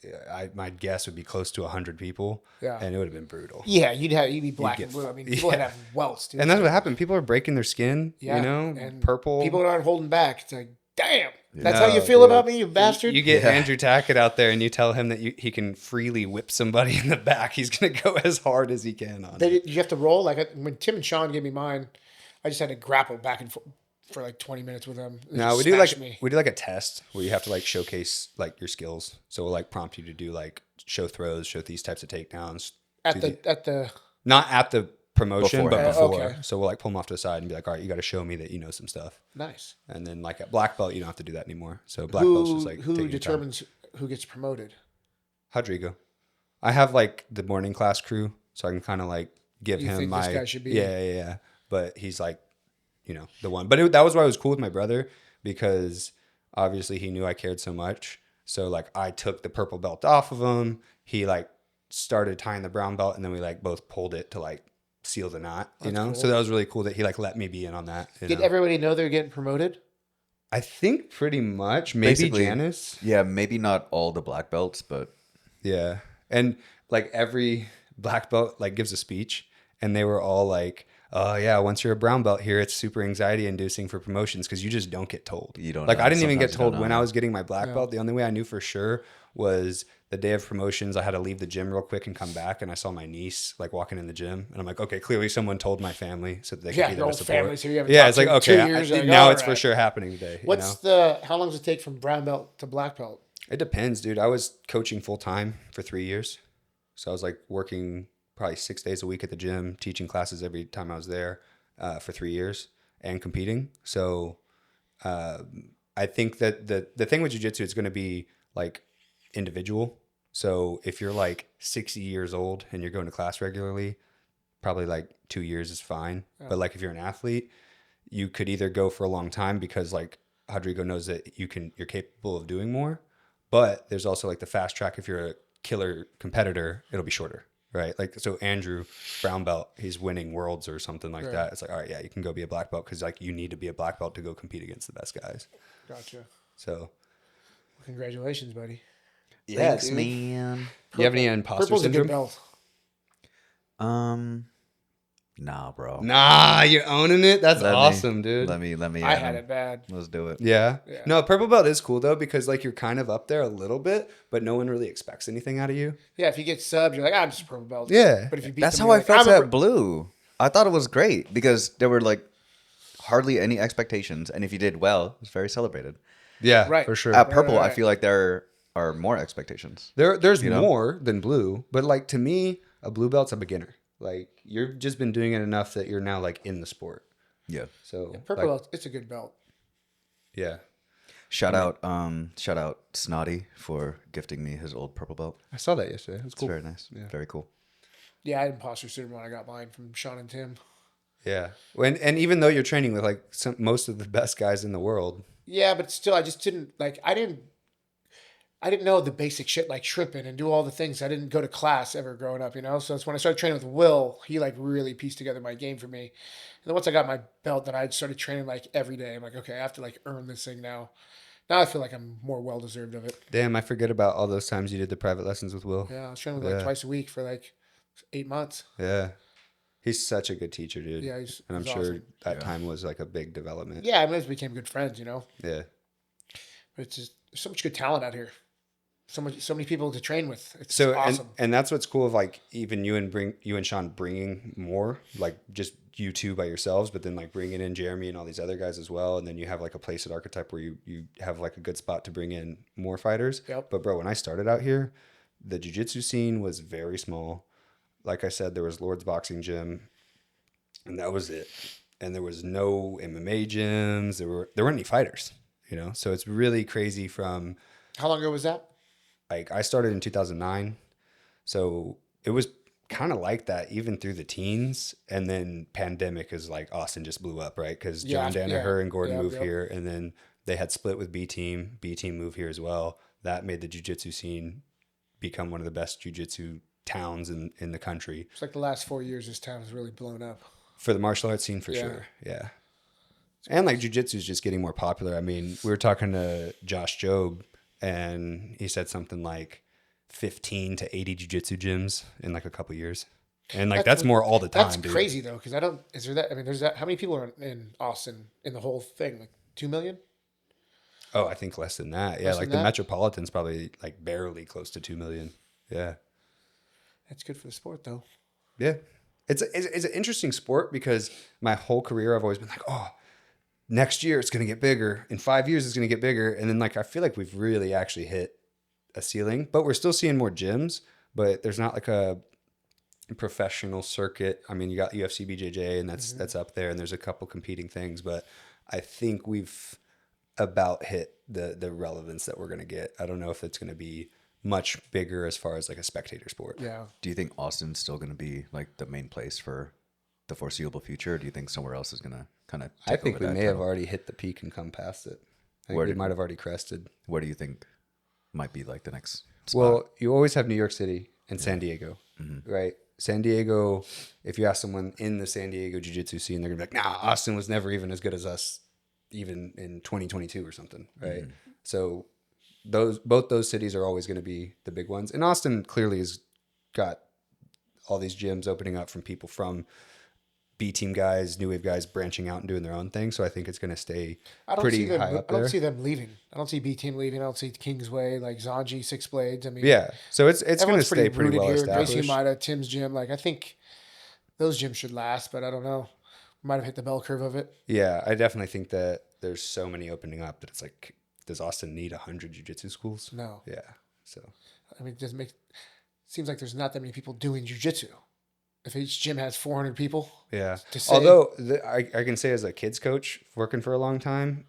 my guess would be close to 100 people. Yeah, and it would have been brutal. Yeah, you'd be black and blue. I mean, people would have welts, dude. And that's what happened. People are breaking their skin. Yeah, and purple. People aren't holding back. It's like, damn. That's how you feel about me, you bastard? You get Andrew Tackett out there and you tell him that he can freely whip somebody in the back. He's going to go as hard as he can on it. You have to roll? Like when Tim and Sean gave me mine, I just had to grapple back and forth for like 20 minutes with them. No, we do like a test where you have to like showcase like your skills. So we'll like prompt you to do like show throws, show these types of takedowns. Not at the promotion, but before. Okay. So we'll like pull them off to the side and be like, all right, you got to show me that you know some stuff. Nice. And then like at black belt, you don't have to do that anymore. So black belt's just like who determines who gets promoted? Rodrigo. I have like the morning class crew, so I can kind of like give You him think my this guy should be? yeah. But he's like, the one. But that was why I was cool with my brother, because obviously he knew I cared so much. So like I took the purple belt off of him. He like started tying the brown belt, and then we like both pulled it to like seal the knot. Cool. So that was really cool that he like let me be in on that. Did everybody know they're getting promoted? I think pretty much. Maybe Basically, Janice. Yeah, maybe not all the black belts, but Yeah. And like every black belt like gives a speech, and they were all like, oh yeah, once you're a brown belt here, it's super anxiety inducing for promotions because you just don't get told. You don't like know. I didn't even get Sometimes you don't told when know. I was getting my black belt. The only way I knew for sure was the day of promotions. I had to leave the gym real quick and come back, and I saw my niece like walking in the gym, and I'm like, okay, clearly someone told my family so that they could be there to support. Family, so you haven't It's like, talked to okay, 2 years, now it's for sure happening today. How long does it take from brown belt to black belt? It depends, dude. I was coaching full time for 3 years. So I was like working probably 6 days a week at the gym, teaching classes every time I was there for 3 years and competing. So I think that the thing with jiu-jitsu, it's going to be like individual. So if you're like 60 years old and you're going to class regularly, probably like 2 years is fine. Oh. But like if you're an athlete, you could either go for a long time because like Rodrigo knows that you're capable of doing more. But there's also like the fast track. If you're a killer competitor, it'll be shorter, right? Like, so Andrew, brown belt, he's winning worlds or something like that. It's like, all right, yeah, you can go be a black belt because like you need to be a black belt to go compete against the best guys. Gotcha. So, well, congratulations, buddy. Yeah, thanks, man. You have any imposter Purple's syndrome? A good belt. Nah, bro. Nah, you're owning it. That's awesome, dude. Let me. I had it bad. Let's do it. Yeah. No, purple belt is cool though because like you're kind of up there a little bit, but no one really expects anything out of you. Yeah, if you get subbed, you're like, I'm just a purple belt. Yeah. But if you beat That's them, how I like, felt at blue. I thought it was great because there were like hardly any expectations, and if you did well, it was very celebrated. Yeah, right. For sure. At purple, I feel like there are more expectations. There's more than blue, but like to me, a blue belt's a beginner. Like you've just been doing it enough that you're now like in the sport. Yeah. So purple belt, it's a good belt. Yeah. Shout out Snotty for gifting me his old purple belt. I saw that yesterday. It was cool. It's very nice. Yeah. Very cool. Yeah, I had imposter syndrome when I got mine from Sean and Tim. Yeah. And even though you're training with like most of the best guys in the world. Yeah, but still, I just didn't like. I didn't know the basic shit like shrimping and do all the things. I didn't go to class ever growing up, So it's when I started training with Will, he like really pieced together my game for me. And then once I got my belt, then I started training like every day. I'm like, okay, I have to like earn this thing now. Now I feel like I'm more well deserved of it. Damn, I forget about all those times you did the private lessons with Will. Yeah, I was training with like twice a week for like 8 months. Yeah. He's such a good teacher, dude. Yeah, and I'm sure awesome. that time was like a big development. Yeah, I mean, we became good friends, Yeah. But it's just there's so much good talent out here. So many people to train with. It's so awesome. And that's what's cool of like even you and Sean bringing more, like just you two by yourselves, but then like bringing in Jeremy and all these other guys as well, and then you have like a place at Archetype where you have like a good spot to bring in more fighters. Yep. But bro, when I started out here, the jiu-jitsu scene was very small. Like I said, there was Lord's Boxing Gym, and that was it. And there was no MMA gyms. There weren't any fighters, So it's really crazy from. How long ago was that? Like I started in 2009, so it was kind of like that even through the teens, and then pandemic is like Austin just blew up, right? Because John Danaher and Gordon moved here, and then they had split with B Team. B Team moved here as well. That made the jiu-jitsu scene become one of the best jiu-jitsu towns in the country. It's like the last 4 years, this town has really blown up. For the martial arts scene, for sure, yeah. And like jiu-jitsu is just getting more popular. I mean, we were talking to Josh Jobe, and he said something like 15 to 80 jiu-jitsu gyms in like a couple years. And like that's more all the time. That's crazy though, because there's that. How many people are in Austin in the whole thing? Like 2 million? Oh, I think less than that. Yeah, like the Metropolitan's probably like barely close to 2 million. Yeah. That's good for the sport though. Yeah. It's an interesting sport because my whole career I've always been like, oh, next year it's going to get bigger. In 5 years it's going to get bigger. And then like I feel like we've really actually hit a ceiling, but we're still seeing more gyms, but there's not like a professional circuit. I mean, you got UFC BJJ and that's up there, and there's a couple competing things, but I think we've about hit the relevance that we're going to get. I don't know if it's going to be much bigger as far as like a spectator sport. Yeah. Do you think Austin's still going to be like the main place for the foreseeable future? Or do you think somewhere else is going to kind of I think we may have already hit the peak and come past it. I think we might have already crested. Where do you think might be like the next spot? Well, you always have New York City and San Diego, right? San Diego, if you ask someone in the San Diego jiu-jitsu scene, they're gonna be like, nah, Austin was never even as good as us, even in 2022 or something, right? So both those cities are always gonna be the big ones. And Austin clearly has got all these gyms opening up from people from B team guys, new wave guys branching out and doing their own thing. So I think it's going to stay pretty high up there. I don't see them leaving. I don't see B team leaving. I don't see Kingsway, like Zanji, Six Blades. I mean, yeah. So it's going to stay pretty well established. Gracie Maida, Tim's gym. Like I think those gyms should last, but I don't know. We might have hit the bell curve of it. Yeah, I definitely think that there's so many opening up that it's like, does Austin need 100 jiu-jitsu schools? No. Yeah. So I mean, it doesn't make. Seems like there's not that many people doing jiu-jitsu. If each gym has 400 people. Yeah. Although I can say as a kids coach working for a long time,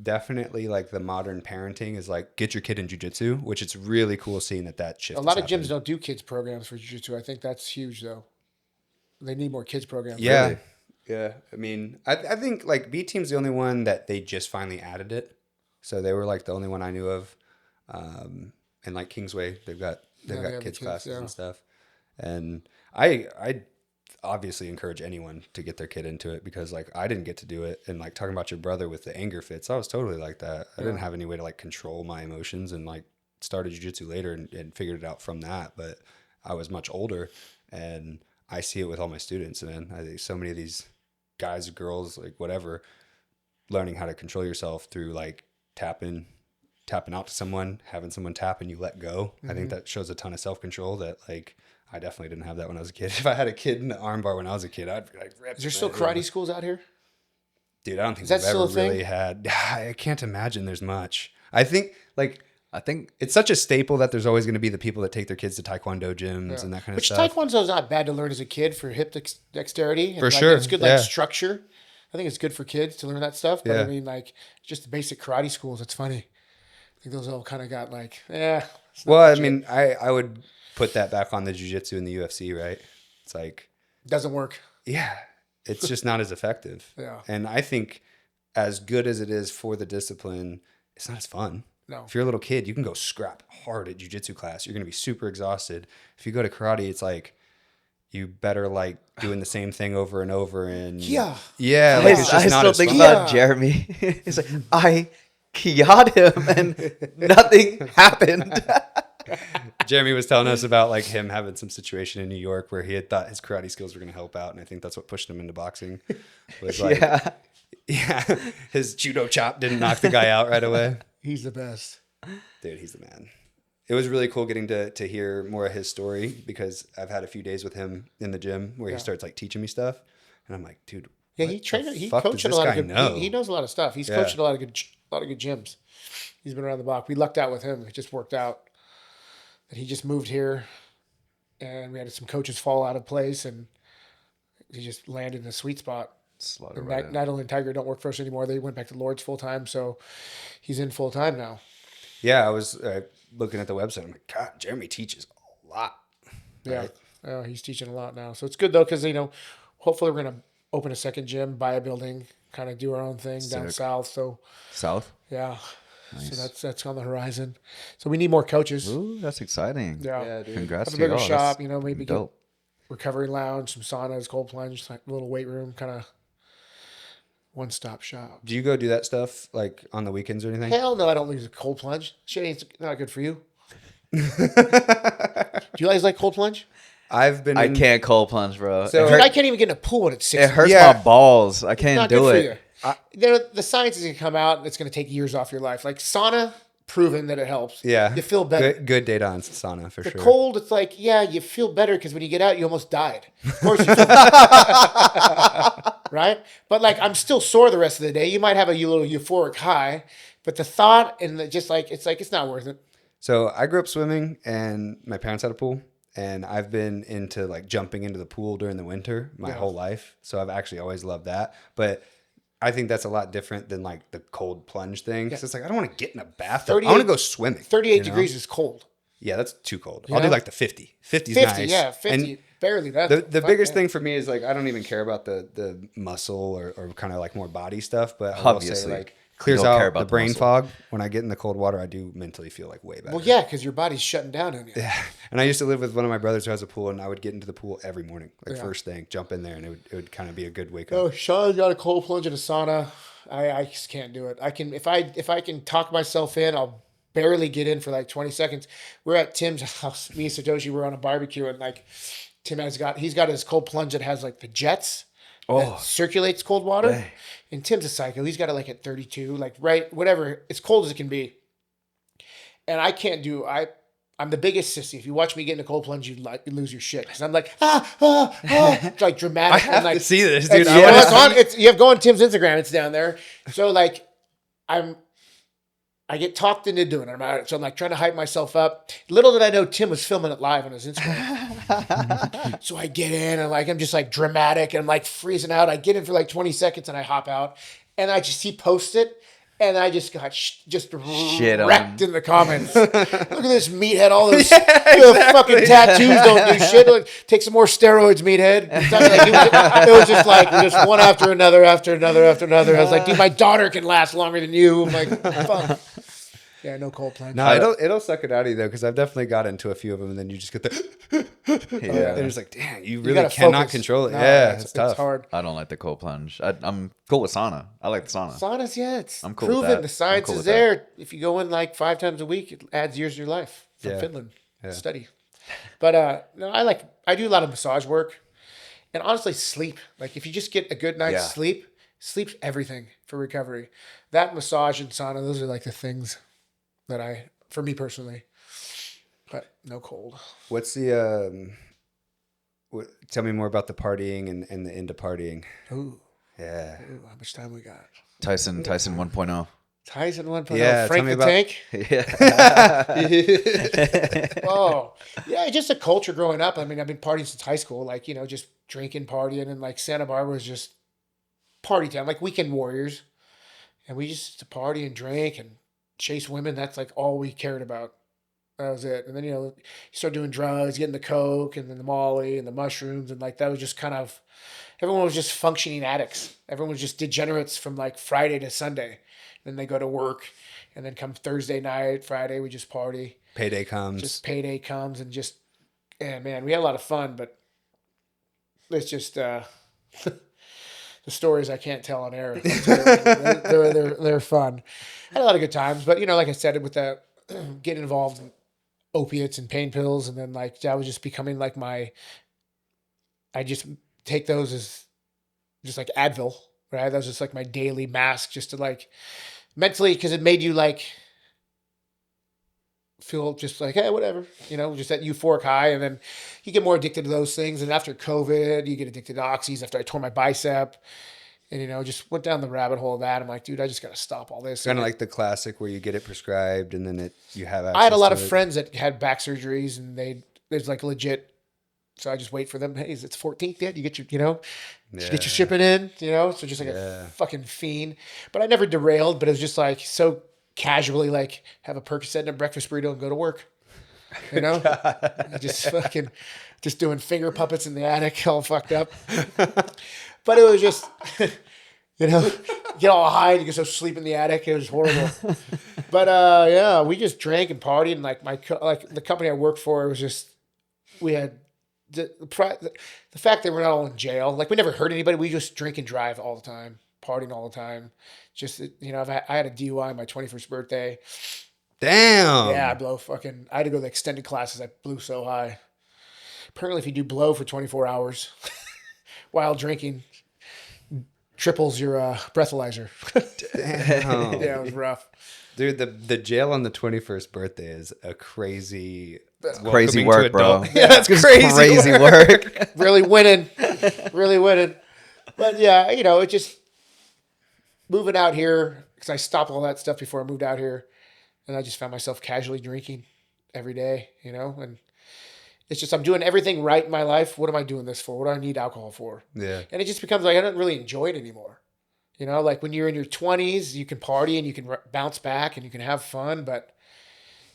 definitely like the modern parenting is like get your kid in jiu-jitsu, which it's really cool seeing that shift. A lot of gyms don't do kids programs for jiu-jitsu. I think that's huge though. They need more kids programs. Yeah. Really. Yeah. I mean, I think like B team's the only one that they just finally added it. So they were like the only one I knew of. And like Kingsway, they've got kids classes and stuff. And I obviously encourage anyone to get their kid into it because like I didn't get to do it. And like talking about your brother with the anger fits, I was totally like that. I didn't have any way to like control my emotions and like started jiu-jitsu later and figured it out from that. But I was much older and I see it with all my students. And I think so many of these guys, girls, like whatever, learning how to control yourself through like tapping out to someone, having someone tap and you let go. I think that shows a ton of self-control that like I definitely didn't have that when I was a kid. If I had a kid in the armbar when I was a kid, I'd rip. Is there still karate schools out here? Dude, I don't think we've ever really had. I can't imagine there's much. I think it's such a staple that there's always going to be the people that take their kids to taekwondo gyms and that kind of stuff. Which taekwondo is not bad to learn as a kid for hip dexterity. For sure. It's good like structure. I think it's good for kids to learn that stuff. But I mean, like just the basic karate schools, it's funny. I think those all kind of got like, Well, I mean, I would put that back on the jiu-jitsu and the UFC, right? It's like doesn't work. Yeah. It's just not as effective. Yeah. And I think as good as it is for the discipline, it's not as fun. No. If you're a little kid, you can go scrap hard at jiu-jitsu class. You're going to be super exhausted. If you go to karate, it's like you better like doing the same thing over and over. And yeah. Like it's just I not still as think fun. about Jeremy. He's like, I keyed him and nothing happened. Jeremy was telling us about like him having some situation in New York where he had thought his karate skills were going to help out. And I think that's what pushed him into boxing. Was like, his judo chop didn't knock the guy out right away. He's the best. Dude, he's the man. It was really cool getting to hear more of his story because I've had a few days with him in the gym where he starts like teaching me stuff. And I'm like, dude, he coached at a lot of good, he knows a lot of stuff. He's coached at a lot of good gyms. He's been around the block. We lucked out with him. It just worked out that he just moved here and we had some coaches fall out of place and he just landed in a sweet spot. Nigel and Tiger don't work for us anymore. They went back to Lord's full time, so he's in full time now. Yeah, I was looking at the website. I'm like, God, Jeremy teaches a lot. Right? Yeah, he's teaching a lot now. So it's good though, because hopefully we're gonna open a second gym, buy a building, kind of do our own thing down south. So south, yeah. Nice. So that's on the horizon. So we need more coaches. Ooh, that's exciting. Yeah, dude. Congrats have a bigger to shop. Maybe dope. Get recovery lounge, some saunas, cold plunge, like a little weight room, kind of. One-stop shop. Do you go do that stuff like on the weekends or anything? Hell no, I don't use a cold plunge. Shit ain't not good for you. Do you guys like cold plunge? I can't cold plunge, bro. So I can't even get in a pool when it's 60. It hurts my balls. I can't do it. The science is going to come out and it's going to take years off your life. Like sauna, proven that it helps. Yeah. You feel better. Good data on sauna for sure. The cold, it's like, you feel better because when you get out, you almost died. Of course you feel right? But like, I'm still sore the rest of the day. You might have a little euphoric high, but the thought and it's not worth it. So I grew up swimming and my parents had a pool and I've been into like jumping into the pool during the winter my whole life. So I've actually always loved that. But I think that's a lot different than like the cold plunge thing. Because it's like, I don't want to get in a bathtub. I want to go swimming. 38 degrees is cold. Yeah, that's too cold. You I'll know? do like the 50. 50's 50, nice. yeah, 50. And barely. That's the biggest thing for me is like I don't even care about the muscle or kind of like more body stuff, but I will say like clears out the brain fog. When I get in the cold water, I do mentally feel like way better. Well, yeah, because your body's shutting down on you. Yeah, and I used to live with one of my brothers who has a pool, and I would get into the pool every morning, like first thing, jump in there, and it would kind of be a good wake up. Oh, Sean's got a cold plunge in a sauna. I just can't do it. I can if I can talk myself in, I'll barely get in for like 20 seconds. We're at Tim's house. Me and Satoshi were on a barbecue, and like Tim he's got his cold plunge that has like the jets. That circulates cold water. Dang. And Tim's a psycho. He's got it like at 32, like right, whatever, as cold as it can be. And I can't do. I'm the biggest sissy. If you watch me get in a cold plunge, you lose your shit because I'm like It's like dramatic. I have like, to see this, dude. You have go on Tim's Instagram. It's down there. So like, I get talked into doing it. So I'm like trying to hype myself up. Little did I know Tim was filming it live on his Instagram. So I get in and like I'm just like dramatic and I'm like freezing out. I get in for like 20 seconds and I hop out and he posts it. And I just got just wrecked in the comments. Look at this meathead. All those fucking tattoos don't do shit. Like, take some more steroids, meathead. It was just like one after another. I was like, dude, my daughter can last longer than you. I'm like, fuck. Yeah, no cold plunge. No, it'll suck it out of you though, because I've definitely got into a few of them, and then you just get the and it's like, damn, you really cannot control it. No, it's tough. It's hard. I don't like the cold plunge. I'm cool with sauna. I like the sauna. Saunas, yeah, it's I'm cool proven. with that. The science is there. That. If you go in like 5 times a week, it adds years to your life. From Finland, study. But no, I do a lot of massage work, and honestly, sleep. Like if you just get a good night's sleep, sleep's everything for recovery. That massage and sauna, those are like the things that for me personally, but no cold. What's the, tell me more about the partying and the into partying. Ooh. Yeah. Ooh, how much time we got? Tyson 1.0. Tyson 1.0. Yeah. Frank the Tank. Yeah. Oh, yeah. Just a culture growing up. I mean, I've been partying since high school, like, just drinking, partying, and like Santa Barbara was just party town, like weekend warriors. And we just to party and drink and chase women. That's like all we cared about. That was it. And then, you start doing drugs, getting the coke and then the molly and the mushrooms. And like, that was just kind of, everyone was just functioning addicts. Everyone was just degenerates from like Friday to Sunday. Then they go to work and then come Thursday night, Friday, we just party. Payday comes. And just, man, we had a lot of fun, but it's just, the stories I can't tell on air. They're fun. I had a lot of good times, but like I said, with the getting involved in opiates and pain pills, and then like that was just becoming like I just take those as just like Advil, right? That was just like my daily mask, just to like mentally, because it made you like feel just like, hey, whatever, just that euphoric high. And then you get more addicted to those things. And after COVID, you get addicted to oxys after I tore my bicep and, just went down the rabbit hole of that. I'm like, dude, I just got to stop all this. Kind of like the classic where you get it prescribed and then you have access. I had a lot of friends that had back surgeries and it's like legit. So I just wait for them. Hey, it's 14th yet? You get your, you get your shipping in, so just like a fucking fiend. But I never derailed, but it was just like so casually, like have a Percocet and a breakfast burrito and go to work, just doing finger puppets in the attic, all fucked up. But it was just, get all high and you get so sleep in the attic. It was horrible. But we just drank and partied, and like the company I worked for, it was just, we had the fact that we're not all in jail. Like we never hurt anybody. We just drink and drive all the time, partying all the time. Just, I had a DUI on my 21st birthday. Damn. Yeah, I had to go to the extended classes. I blew so high. Apparently, if you do blow for 24 hours while drinking, triples your breathalyzer. Damn. Yeah, it was rough. Dude, the jail on the 21st birthday is a crazy work, bro. Yeah, that's crazy work. Really winning. But yeah, it just moving out here, because I stopped all that stuff before I moved out here, and I just found myself casually drinking every day, and it's just, I'm doing everything right in my life. What am I doing this for? What do I need alcohol for? Yeah. And it just becomes like, I don't really enjoy it anymore. Like when you're in your 20s, you can party and you can bounce back and you can have fun, but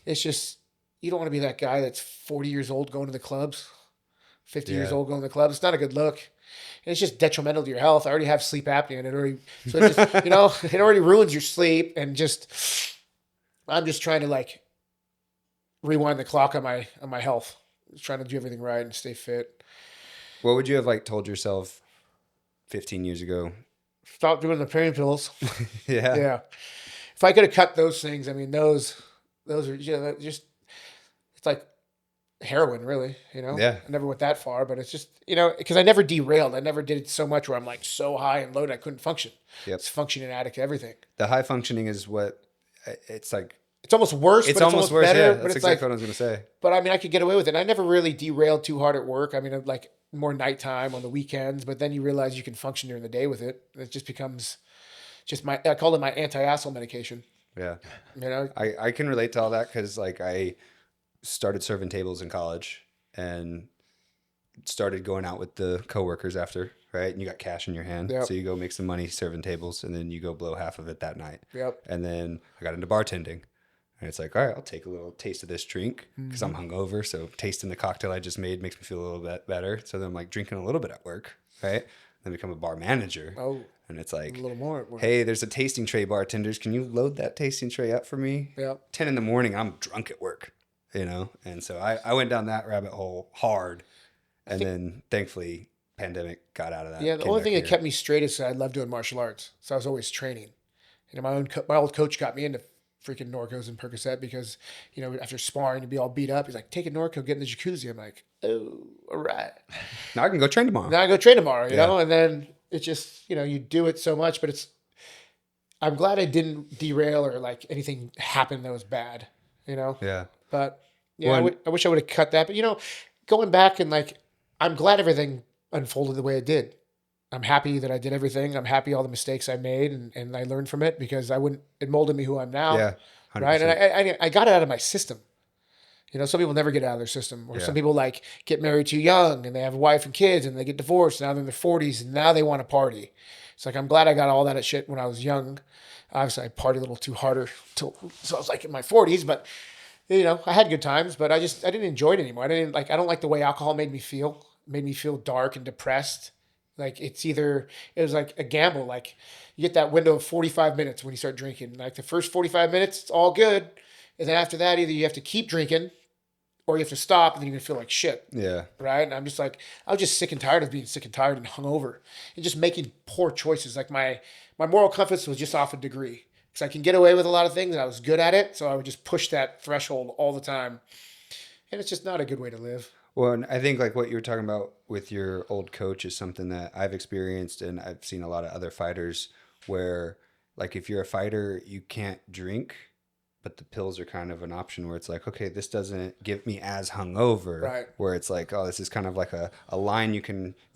it's just, you don't want to be that guy that's 40 years old going to the clubs, 50 years old going to the clubs. It's not a good look. And it's just detrimental to your health. I already have sleep apnea, and it already ruins your sleep. And I'm just trying to like rewind the clock on my health. Just trying to do everything right and stay fit. What would you have like told yourself 15 years ago? Stop doing the pain pills. Yeah. Yeah. If I could have cut those things, I mean, those are just, it's like heroin, really, Yeah. I never went that far, but it's just, because I never derailed. I never did it so much where I'm like so high and loaded I couldn't function. Yep. It's functioning addict to everything. The high functioning is what it's like. It's almost worse. It's but almost worse. better. Yeah, but that's it's exactly what I was going to say. But I mean, I could get away with it. And I never really derailed too hard at work. I mean, like more nighttime on the weekends, but then you realize you can function during the day with it. It just becomes I call it my anti-asshole medication. Yeah. I can relate to all that because like I started serving tables in college and started going out with the coworkers after, right? And you got cash in your hand. Yep. So you go make some money serving tables and then you go blow half of it that night. Yep. And then I got into bartending. And it's like, all right, I'll take a little taste of this drink because I'm hungover. So tasting the cocktail I just made makes me feel a little bit better. So then I'm like drinking a little bit at work, right? Then become a bar manager. Oh. And it's like, A little more at work. hey, there's a tasting tray, bartenders. Can you load that tasting tray up for me? Yep. 10 in the morning, I'm drunk at work, And so I went down that rabbit hole hard. And then thankfully, pandemic got out of that. Yeah, the only thing that kept me straight is that I love doing martial arts. So I was always training. My old coach got me into freaking Norcos and Percocet because, after sparring, you'd be all beat up. He's like, take a Norco, get in the jacuzzi. I'm like, oh, all right. Now I can go train tomorrow. You know? And then it's just, you do it so much, but I'm glad I didn't derail or like anything happened that was bad, Yeah. But yeah, I wish I would have cut that. But, going back and like, I'm glad everything unfolded the way it did. I'm happy that I did everything. I'm happy all the mistakes I made and I learned from it because it molded me who I am now. Yeah. 100%. Right. And I got it out of my system. Some people never get out of their system, or some people like get married too young and they have a wife and kids and they get divorced. Now they're in their 40s and now they want to party. It's like, I'm glad I got all that shit when I was young. Obviously I partied a little too harder so I was like in my 40s, but I had good times, but I didn't enjoy it anymore. I don't like the way alcohol made me feel. It made me feel dark and depressed. Like it was like a gamble. Like you get that window of 45 minutes when you start drinking. Like the first 45 minutes, it's all good. And then after that, either you have to keep drinking or you have to stop and then you're going to feel like shit. Yeah. Right. And I'm just like, I was just sick and tired of being sick and tired and hungover and just making poor choices. Like my moral compass was just off a degree because I can get away with a lot of things and I was good at it. So I would just push that threshold all the time. And it's just not a good way to live. Well, and I think like what you were talking about with your old coach is something that I've experienced and I've seen a lot of other fighters where like if you're a fighter, you can't drink, but the pills are kind of an option where it's like, okay, this doesn't get me as hungover. Right. Where it's like, oh, this is kind of like a line you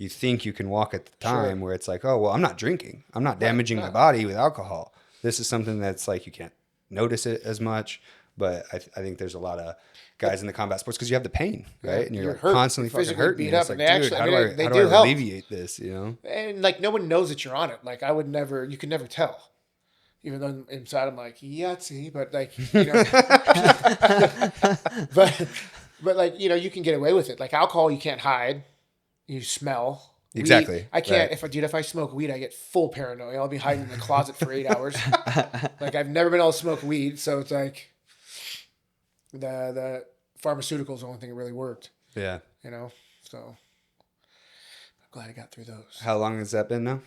think you can walk at the time. Sure. Where it's like, oh, well, I'm not drinking. I'm not damaging my body with alcohol. This is something that's like you can't notice it as much. But I think there's a lot of guys in the combat sports because you have the pain, right? And you're like hurt, constantly fucking hurting. Beat up, it's like, and dude, actually, how do I alleviate this, And like no one knows that you're on it. Like you could never tell. Even though inside I'm like, Yahtzee, but like, but like, you can get away with it. Like alcohol, you can't hide. You smell. Exactly. Weed, I can't. Right. If I smoke weed, I get full paranoia. I'll be hiding in the closet for 8 hours. Like I've never been able to smoke weed, so it's like the pharmaceutical is the only thing that really worked. Yeah. So I'm glad I got through those. How long has that been now?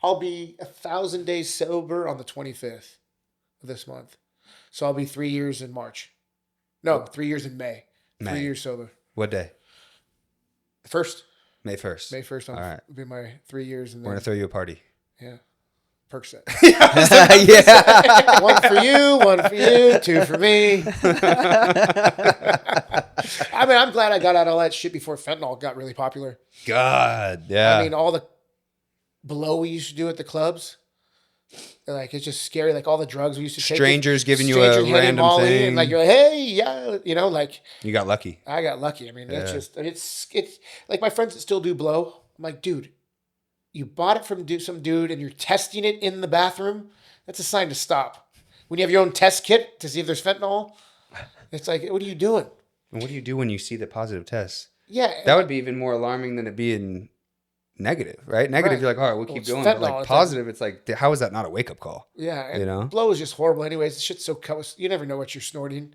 I'll be 1,000 days sober on the 25th of this month. So I'll be 3 years in March. No, 3 years in May. 3 years sober. What day? The 1st. May 1st. May 1st. All right. Will be my 3 years. And we're going to throw you a party. Yeah. Percocet. Yeah. One for you, 2 for me. I mean, I'm glad I got out all that shit before fentanyl got really popular. God, yeah. I mean, all the blow we used to do at the clubs, like it's just scary. Like all the drugs we used to take. Strangers giving you a random thing. And like you're like, hey, yeah, like. You got lucky. I got lucky. I mean, that's just it's like my friends that still do blow. I'm like, dude, you bought it from some dude and you're testing it in the bathroom. That's a sign to stop. When you have your own test kit to see if there's fentanyl, It's like, what are you doing? And what do you do when you see the positive tests? Yeah. That would be even more alarming than it being negative, right? Negative, Right. you're like, all right, we'll keep going. But like positive, it's like, how is that not a wake-up call? Yeah. And you know? blow is just horrible anyways. The shit's so you never know what you're snorting.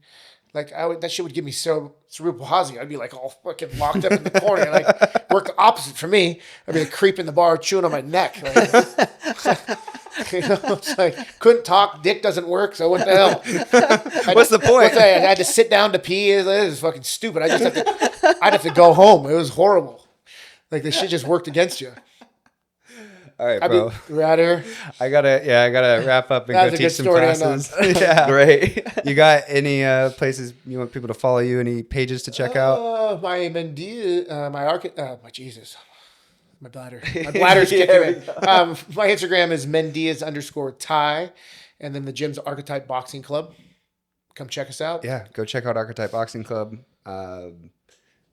Like that shit would give me cerebral palsy. I'd be like all fucking locked up in the corner. Like work the opposite for me. I'd be like creep in the bar, chewing on my neck. Like, it's like couldn't talk. Dick doesn't work. So what the hell? What's the point? I had to sit down to pee. It was fucking stupid. I'd have to go home. It was horrible. Like the shit just worked against you. All right, bro. We're out of here. I gotta wrap up and go teach some classes. Yeah, great. You got any places you want people to follow you? Any pages to check out? My Mendeas, my Jesus, my bladder. My bladder's kicking in. My Instagram is Mendeas_Ty, and then the gym's Archetype Boxing Club. Come check us out. Yeah, go check out Archetype Boxing Club.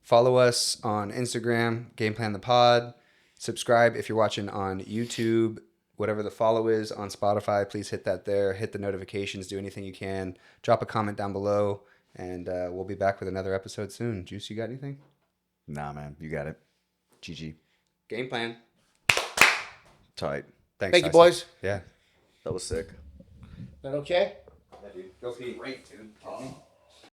Follow us on Instagram, Game Plan the Pod. Subscribe if you're watching on YouTube. Whatever the follow is on Spotify, please hit that there. Hit the notifications. Do anything you can. Drop a comment down below, and we'll be back with another episode soon. Juice, you got anything? Nah, man. You got it. GG. Game plan. Tight. Thanks, Thank you, Tyson. boys. Yeah. That was sick. Is that okay? Yeah, dude. Go pee. Great, dude.